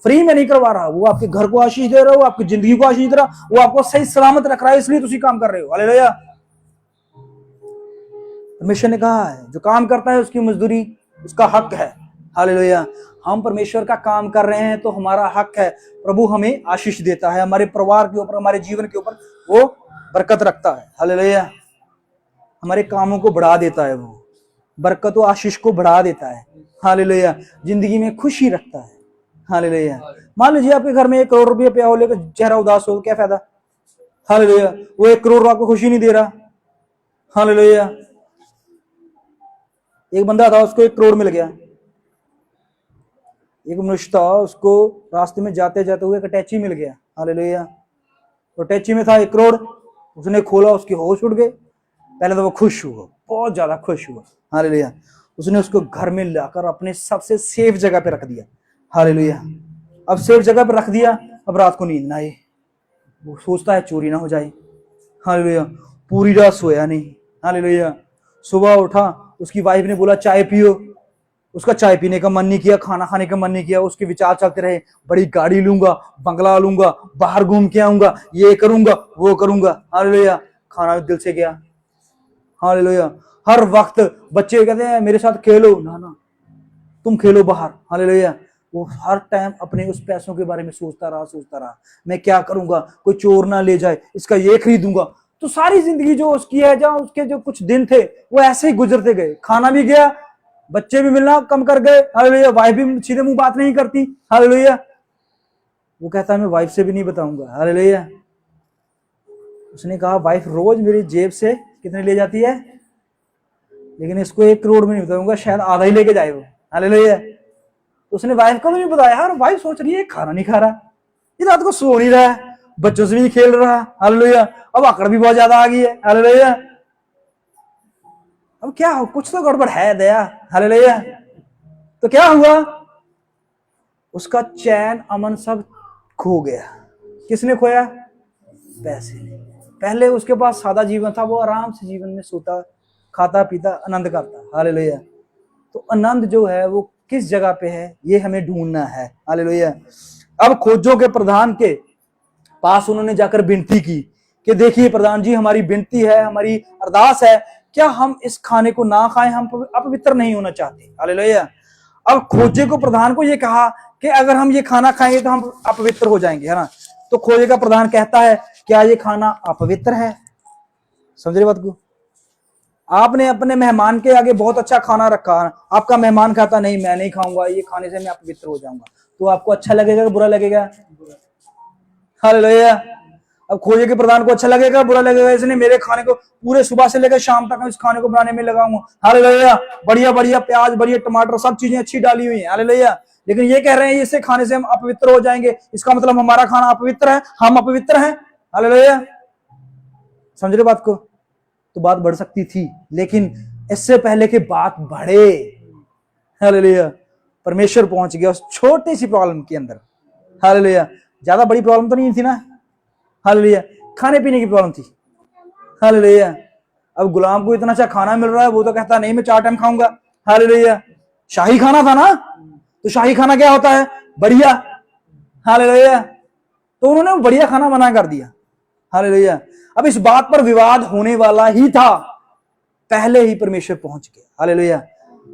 फ्री में नहीं करवा रहा, वो आपके घर को आशीष दे रहा हो, आपकी जिंदगी को आशीष दे रहा, वो आपको सही सलामत रख रहा है, इसलिए तुम काम कर रहे हो। हालेलुया। परमेश्वर ने कहा है जो काम करता है उसकी मजदूरी उसका हक है। हालेलुया। हम परमेश्वर का काम कर रहे हैं तो हमारा हक है। प्रभु हमें आशीष देता है, हमारे परिवार के ऊपर, हमारे जीवन के ऊपर वो बरकत रखता है। हालेलुया। हमारे कामों को बढ़ा देता है, वो बरकत और आशीष को बढ़ा देता है। हालेलुया। जिंदगी में खुशी रखता है। हालेलुया। मान लीजिए आपके घर में 1 करोड़ रुपया पिया हो लेकर चेहरा उदास हो, क्या फायदा? हालेलुया। वो 1 करोड़ आपको खुशी नहीं दे रहा। हालेलुया। एक बंदा था, उसको 1 करोड़ मिल गया। एक मनुष्य था, उसको रास्ते में जाते जाते हुए एक अटैची मिल गया। हालेलुया। तो अटैची में था 1 करोड़, उसने खोला, उसके होश उड़ गए। पहले तो वो खुश हुआ, बहुत ज्यादा खुश हुआ। हालेलुया। उसने उसको घर में लाकर अपने सबसे सेफ जगह पे रख दिया। हालेलुया। अब सेफ जगह पे रख दिया, अब रात को नींद ना आए, वो सोचता है चोरी ना हो जाए। हालेलुया। पूरी रात सोया नहीं। हालेलुया। सुबह उठा, उसकी वाइफ ने बोला चाय पियो, उसका चाय पीने का मन नहीं किया, खाना खाने का मन नहीं किया। उसके विचार चलते रहे, बड़ी गाड़ी लूंगा, बंगला लूंगा, बाहर घूम के आऊंगा, ये करूंगा, वो करूंगा। हालेलुया। खाना दिल से गया। हालेलुया। हर वक्त बच्चे कहते हैं मेरे साथ खेलो, ना ना तुम खेलो बाहर। हालेलुया। वो हर टाइम अपने उस पैसों के बारे में सोचता रहा, मैं क्या करूंगा, कोई चोर ना ले जाए, इसका ये खरीदूंगा। तो सारी जिंदगी जो उसकी है, जहां उसके जो कुछ दिन थे वो ऐसे ही गुजरते गए। खाना भी गया, बच्चे भी मिलना कम कर गए। हालेलुया। वाइफ भी सीधे मुंह बात नहीं करती। हालेलुया। वो कहता है मैं वाइफ से भी नहीं बताऊंगा। हालेलुया। उसने कहा वाइफ रोज मेरी जेब से कितने ले जाती है, लेकिन इसको 1 करोड़ में नहीं बताऊंगा, शायद आधा ही लेके जाए वो। हालेलुया। तो उसने वाइफ को भी नहीं बताया। यार वाइफ सोच रही है खाना नहीं खा रहा, ये रात को सो नहीं रहा है, बच्चों से भी नहीं खेल रहा। हालेलुया। अब आकड़ भी बहुत ज्यादा आ गई है। हालेलुया। अब क्या हो, कुछ तो गड़बड़ है दया। हालेलुया। तो क्या हुआ, उसका चैन अमन सब खो गया। किसने खोया? पैसे ने। पहले उसके पास सादा जीवन था, वो आराम से जीवन में सोता, खाता पीता, आनंद करता। हालेलुया। तो आनंद जो है वो किस जगह पे है, ये हमें ढूंढना है। हालेलुया। अब खोजों के प्रधान के पास उन्होंने जाकर विनती की कि देखिए प्रधान जी, हमारी विनती है, हमारी अरदास है, क्या हम इस खाने को ना खाएं, हम अपवित्र नहीं होना चाहते। हालेलुया। अब खोजे को प्रधान को ये कहा कि अगर हम ये खाना खाएंगे तो हम अपवित्र हो जाएंगे, है ना? तो खोजे का प्रधान कहता है क्या ये खाना अपवित्र है? समझ रहे बात को? आपने अपने मेहमान के आगे बहुत अच्छा खाना रखा, आपका मेहमान खाता नहीं, मैं नहीं खाऊंगा, ये खाने से मैं अपवित्र हो जाऊंगा, तो आपको अच्छा लगेगा कि बुरा लगेगा? हालेलुया। अब खोजे के प्रधान को अच्छा लगेगा बुरा लगेगा? इसने मेरे खाने को पूरे सुबह से लेकर शाम तक इस खाने को बनाने में लगाऊंगा, हालेलुया, बढ़िया बढ़िया प्याज, बढ़िया टमाटर, सब चीजें अच्छी डाली हुई है, हालेलुया, लेकिन ये कह रहे हैं इससे खाने से हम अपवित्र हो जाएंगे, इसका मतलब हमारा खाना अपवित्र है, हम अपवित्र हैं, हालेलुया। समझ रहे बात को? तो बात बढ़ सकती थी, लेकिन इससे पहले कि बात बढ़े, हालेलुया, परमेश्वर पहुंच गया उस छोटी सी प्रॉब्लम के अंदर, हालेलुया। ज्यादा बड़ी प्रॉब्लम तो नहीं थी ना, हालेलुया, खाने पीने की प्रॉब्लम थी, हालेलुया। अब गुलाम को इतना अच्छा खाना मिल रहा है, वो तो कहता नहीं मैं 4 टाइम खाऊंगा, हालेलुया। शाही खाना था ना, तो शाही खाना क्या होता है? बढ़िया, हालेलुया। तो उन्होंने बढ़िया खाना मना कर दिया, हालेलुया। अब इस बात पर विवाद होने वाला ही था, पहले ही परमेश्वर पहुंच गया, हालेलुया।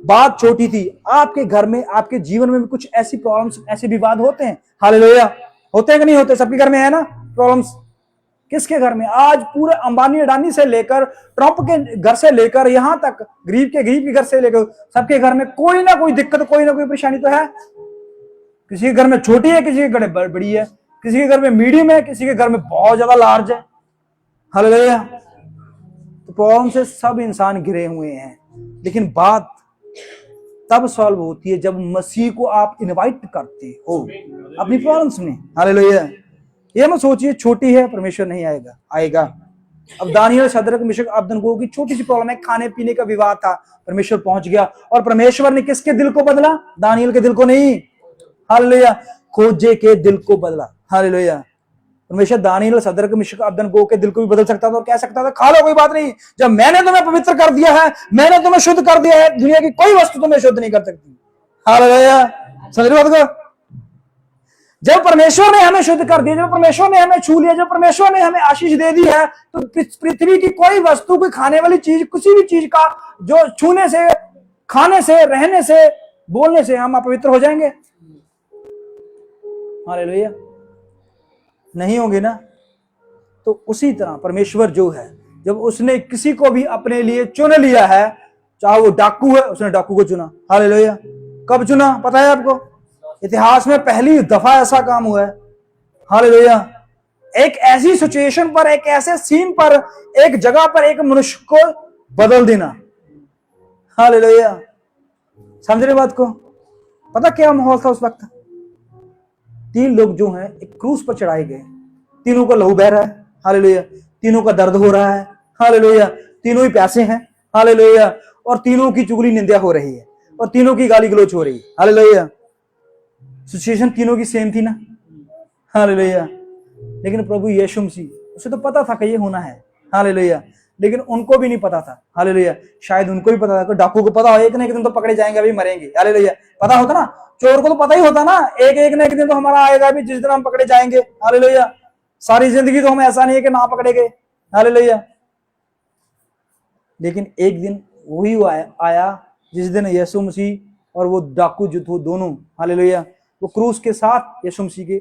बात छोटी थी। आपके घर में, आपके जीवन में भी कुछ ऐसी प्रॉब्लम्स, ऐसे विवाद होते हैं, हालेलुया, होते हैं कि नहीं होते? सबके घर में है ना प्रॉब्लम्स? किसके घर में? आज पूरे अंबानी अडानी से लेकर ट्रंप के घर से लेकर यहां तक गरीब के घर से लेकर सबके घर में कोई ना कोई दिक्कत, कोई ना कोई परेशानी तो है। किसी के घर में छोटी है, किसी के घर में बड़ी है, किसी के घर में मीडियम है, किसी के घर में बहुत ज्यादा लार्ज है, हालेलुया। तो प्रॉब्लम से सब इंसान घिरे हुए हैं, लेकिन बात तब सॉल्व होती है जब मसीह को आप इनवाइट करते हो अपनी प्रॉब्लम्स में, हालेलुया। ये मत सोचिए छोटी है परमेश्वर नहीं आएगा, आएगा। अब दानियल, शद्रक, मिशक, अबेदनगो की छोटी सी प्रॉब्लम है, खाने पीने का विवाद था, परमेश्वर पहुंच गया और परमेश्वर ने किसके दिल को बदला? दानियल के दिल को नहीं, हालेलुया, खोजे के दिल को बदला, हालेलुया। परमेश्वर दानियल, शद्रक, मिशक, अबेदनगो के दिल को भी बदल सकता था और कह सकता था खा लो, कोई बात नहीं, जब मैंने तुम्हें पवित्र कर दिया है, मैंने तुम्हें शुद्ध कर दिया है, दुनिया की कोई वस्तु तुम्हें शुद्ध नहीं कर सकती, हालेलुया। समझ रहे बात को? जब परमेश्वर ने हमें शुद्ध कर दिया, जब परमेश्वर ने हमें छू लिया, जब परमेश्वर ने हमें आशीष दे दी है, तो पृथ्वी की कोई वस्तु, कोई खाने वाली चीज, किसी भी चीज का जो छूने से, खाने से, रहने से, बोलने से हम अपवित्र हो जाएंगे? हालेलुया, नहीं होंगे ना। तो उसी तरह परमेश्वर जो है, जब उसने किसी को भी अपने लिए चुन लिया है, चाहे वो डाकू है, उसने डाकू को चुना, हालेलुया। कब चुना पता है आपको? इतिहास में पहली दफा ऐसा काम हुआ है, हालेलुया। एक ऐसी सिचुएशन पर, एक ऐसे सीन पर, एक जगह पर एक मनुष्य को बदल देना, हालेलुया। समझ रहे बात को? पता क्या माहौल था उस वक्त? 3 लोग जो हैं एक क्रूस पर चढ़ाए गए, तीनों का लहू बह रहा है, हालेलुया, तीनों का दर्द हो रहा है, हालेलुया, तीनों ही प्यासे हैं, हालेलुया, और तीनों की चुगली निंदा हो रही है और तीनों की गाली गलौच हो रही है, हालेलुया। सिचुएशन तीनों की सेम थी ना, हालेलुया। लेकिन प्रभु यीशु मसीह, उसे तो पता था कि ये होना है, हालेलुया, लेकिन उनको भी नहीं पता था, हालेलुया। शायद उनको भी पता था कि डाकू को पता हो एक ना एक दिन तो पकड़े जाएंगे, अभी मरेंगे, हालेलुया। पता होता ना, चोर को तो पता ही होता ना, एक ना एक दिन तो हमारा आएगा भी, जिस दिन हम पकड़े जाएंगे, हालेलुया। सारी जिंदगी तो हम ऐसा नहीं है कि ना पकड़े गए, हालेलुया। लेकिन एक दिन वही आया जिस दिन यीशु मसीह और वो डाकू जो थे दोनों, हालेलुया, वो क्रूस के साथ यीशु मसीह के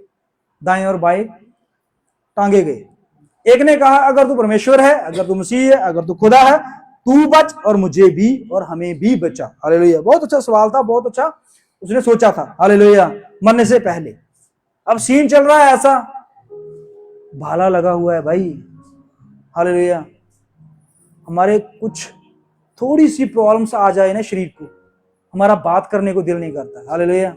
दाएं और बाएं टांगे गए। एक ने कहा अगर तू परमेश्वर है, अगर तू मसीह है, अगर तू खुदा है, तू बच और मुझे भी और हमें भी बचा, हालेलुया। बहुत अच्छा सवाल था, बहुत अच्छा उसने सोचा था, हालेलुया, मरने से पहले। अब सीन चल रहा है ऐसा, भाला लगा हुआ है भाई, हालेलुया। हमारे कुछ थोड़ी सी प्रॉब्लम्स आ जाए ना शरीर को, हमारा बात करने को दिल नहीं करता, हालेलुया।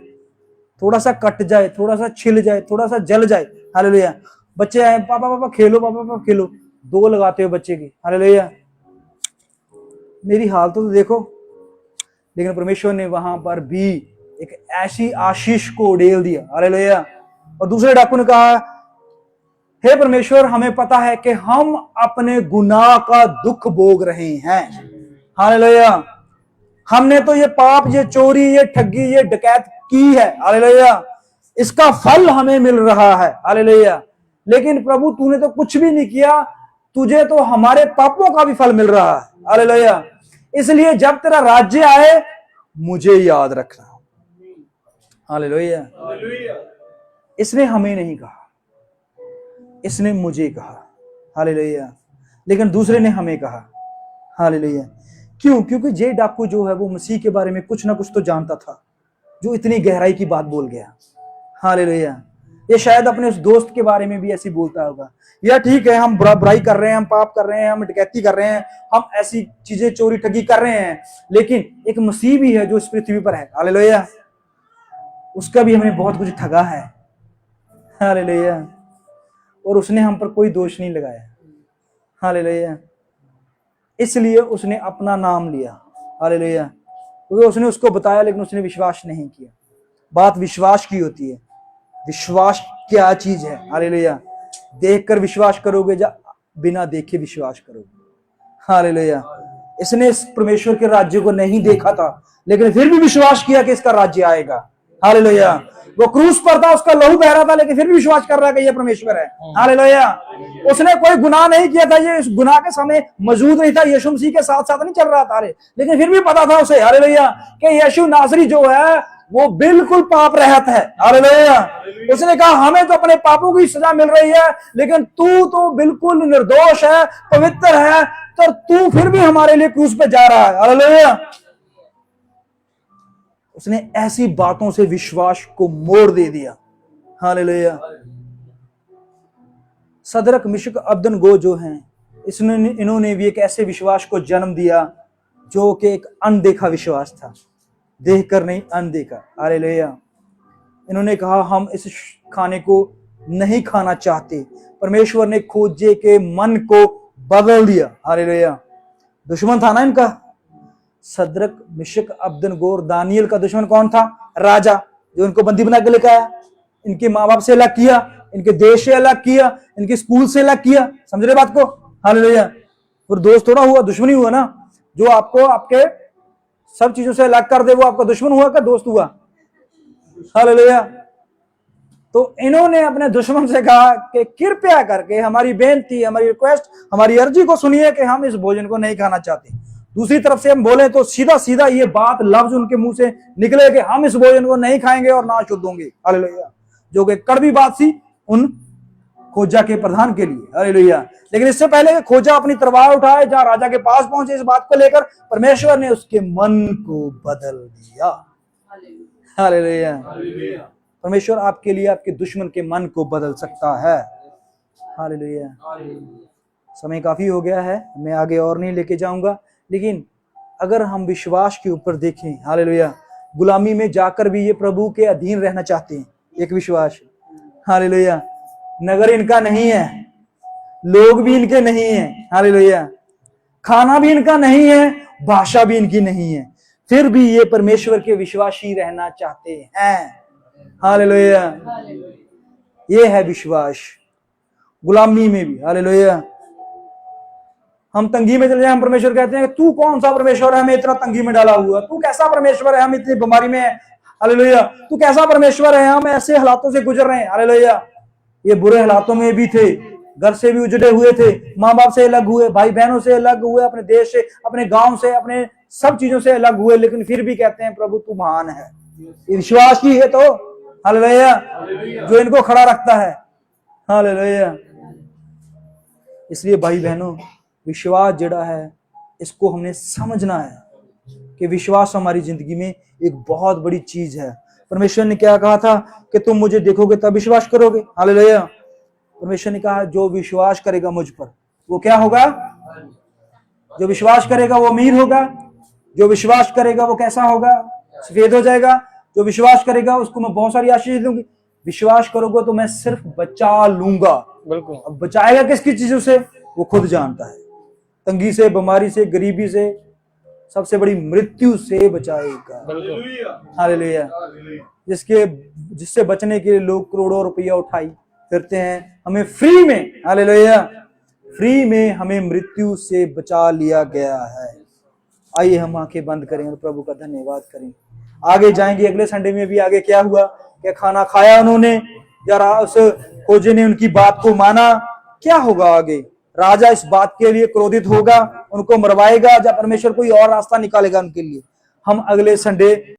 थोड़ा सा कट जाए, थोड़ा सा छिल जाए, थोड़ा सा जल जाए, हालेलुया। बच्चे आए, पापा पापा खेलो, पापा पापा खेलो, 2 लगाते हो बच्चे की, हालेलुया। मेरी हालत तो देखो। लेकिन परमेश्वर ने वहां पर भी एक ऐसी आशीष को उड़ेल दिया, हालेलुया। और दूसरे डाकू ने कहा हे परमेश्वर, हमें पता है कि हम अपने गुनाह का दुख भोग रहे हैं, हालेलुया। हमने तो ये पाप, ये चोरी, ये ठगी, ये डकैत की है, हालेलुया। इसका फल हमें मिल रहा है, हालेलुया। लेकिन प्रभु तूने तो कुछ भी नहीं किया, तुझे तो हमारे पापों का भी फल मिल रहा है, हालेलुया। इसलिए जब तेरा राज्य आए मुझे याद रखना, हालेलुया। इसने हमें नहीं कहा, इसने मुझे कहा, हालेलुया। लेकिन दूसरे ने हमें कहा, हालेलुया। क्यों? क्योंकि जे डाकू जो है वो मसीह के बारे में कुछ ना कुछ तो जानता था, जो इतनी गहराई की बात बोल गया। हालेलुया। ये शायद अपने उस दोस्त के बारे में भी ऐसी बोलता होगा, या ठीक है हम बुराई कर रहे हैं, हम पाप कर रहे हैं, हम डकैती कर रहे हैं, हम ऐसी चीजें चोरी ठगी कर रहे हैं, लेकिन एक मसीह भी है जो इस पृथ्वी पर है। हालेलुया। उसका भी हमने बहुत कुछ ठगा है। हालेलुया। और उसने हम पर कोई दोष नहीं लगाया। हालेलुया। इसलिए उसने अपना नाम लिया। हालेलुया। क्योंकि उसने उसको बताया लेकिन उसने विश्वास नहीं किया। बात विश्वास की होती है। विश्वास क्या चीज है? हालेलुया। देखकर विश्वास करोगे या बिना देखे विश्वास करोगे? हालेलुया। इसने इस परमेश्वर के राज्य को नहीं देखा था लेकिन फिर भी विश्वास किया कि इसका राज्य आएगा। हालेलुया। वो क्रूस पर था, उसका लहू बह रहा था, लेकिन फिर भी विश्वास कर रहा है कि ये परमेश्वर है। हालेलुया। उसने कोई गुनाह नहीं किया था, ये इस गुनाह के समय मौजूद नहीं था, यीशु मसीह के साथ साथ नहीं चल रहा था, लेकिन फिर भी पता था उसे, हालेलुया, कि यीशु नासरी जो है वो बिल्कुल पाप रहित है। हालेलुया। उसने कहा हमें तो अपने पापों की सजा मिल रही है, लेकिन तू तो बिल्कुल निर्दोष है, पवित्र है, तो तू फिर भी हमारे लिए क्रूस पे जा रहा है। हालेलुया। उसने ऐसी बातों से विश्वास को मोड़ दे दिया। हालेलुया। सदरक मिशक अबदनगो जो हैं, इन्होंने भी एक ऐसे विश्वास को जन्म दिया जो कि एक अनदेखा विश्वास था, देखकर नहीं अनदेखा। हालेलुया। इन्होंने कहा हम इस खाने को नहीं खाना चाहते। परमेश्वर ने खोजे के मन को बदल दिया। हालेलुया। दुश्मन था ना इनका, सदरक मिशक अबदनगो और दानियल का दुश्मन कौन था? राजा, जो इनको बंदी बना के लेकर आया, इनके माँ बाप से अलग किया, इनके देश से अलग किया, इनके स्कूल से अलग किया। समझ रहे बात को? हालेलुया। और दोस्त थोड़ा हुआ, दुश्मनी हुआ ना। जो आपको आपके सब चीजों से अलग कर दे वो आपका दुश्मन हुआ का दोस्त हुआ? हालेलुया। तो इन्होंने अपने दुश्मन से कहा कि कृपया करके हमारी बेनती, हमारी रिक्वेस्ट, हमारी अर्जी को सुनिए कि हम इस भोजन को नहीं खाना चाहते। दूसरी तरफ से हम बोले तो सीधा सीधा ये बात लफ्ज उनके मुंह से निकले कि हम इस भोजन को नहीं खाएंगे और ना शुद्ध होंगे। हालेलुया। जो कि कड़वी बात थी उन खोजा के प्रधान के लिए। हालेलुया। लेकिन इससे पहले कि खोजा अपनी तलवार उठाए जहां राजा के पास पहुंचे, इस बात को लेकर परमेश्वर ने उसके मन को बदल दिया। हालेलुया। परमेश्वर आपके लिए आपके दुश्मन के मन को बदल सकता है। हालेलुया। समय काफी हो गया है, मैं आगे और नहीं लेके जाऊंगा, लेकिन अगर हम विश्वास के ऊपर देखें, हालेलुया, गुलामी में जाकर भी ये प्रभु के अधीन रहना चाहते हैं। एक विश्वास, हालेलुया, नगर इनका नहीं है, लोग भी इनके नहीं है, हालेलुया, खाना भी इनका नहीं है, भाषा भी इनकी नहीं है, फिर भी ये परमेश्वर के विश्वासी रहना चाहते हैं। हालेलुया। ये है विश्वास गुलामी में भी। हालेलुया। हम तंगी में चले जाए, हम परमेश्वर कहते हैं तू कौन सा परमेश्वर है हमें इतना तंगी में डाला हुआ? तू कैसा परमेश्वर है, हम इतनी बीमारी में है? हालेलुया। तू कैसा परमेश्वर है, हम ऐसे हालातों से गुजर रहे हैं? हालेलुया। ये बुरे हालातों में भी थे, घर से भी उजड़े हुए थे, माँ बाप से अलग हुए, भाई बहनों से अलग हुए, अपने देश से, अपने गांव से, अपने सब चीजों से अलग हुए, लेकिन फिर भी कहते हैं प्रभु तू महान है। ये विश्वास ही है तो, हालेलुया, जो इनको खड़ा रखता है। हालेलुया। इसलिए भाई बहनों, विश्वास जड़ा है इसको हमने समझना है कि विश्वास हमारी जिंदगी में एक बहुत बड़ी चीज है। परमेश्वर ने क्या कहा था कि तुम मुझे देखोगे तब विश्वास करोगे। हालेलुया। परमेश्वर ने कहा जो विश्वास करेगा मुझ पर वो क्या होगा? जो विश्वास करेगा वो अमीर होगा, जो विश्वास करेगा वो कैसा होगा? सफेद हो जाएगा। जो विश्वास करेगा उसको मैं बहुत सारी आशीष दूंगी। विश्वास करोगे तो मैं सिर्फ बचा लूंगा। बिल्कुल। अब बचाएगा किसकी चीजों से वो खुद जानता है। तंगी से, बीमारी से, गरीबी से, सबसे बड़ी मृत्यु से बचाएगा। हालेलुया। जिससे बचने के लिए लोग करोड़ों रुपया उठाई फिरते हैं, हमें फ्री में, हालेलुया, फ्री में हमें मृत्यु से बचा लिया गया है। आइए हम आंखें बंद करें और प्रभु का धन्यवाद करें। आगे जाएंगे, अगले संडे में भी आगे क्या हुआ, क्या खाना खाया उन्होंने, जरा उस खोजे ने उनकी बात को माना, क्या होगा आगे? राजा इस बात के लिए क्रोधित होगा, उनको मरवाएगा, जब परमेश्वर कोई और रास्ता निकालेगा उनके लिए। हम अगले संडे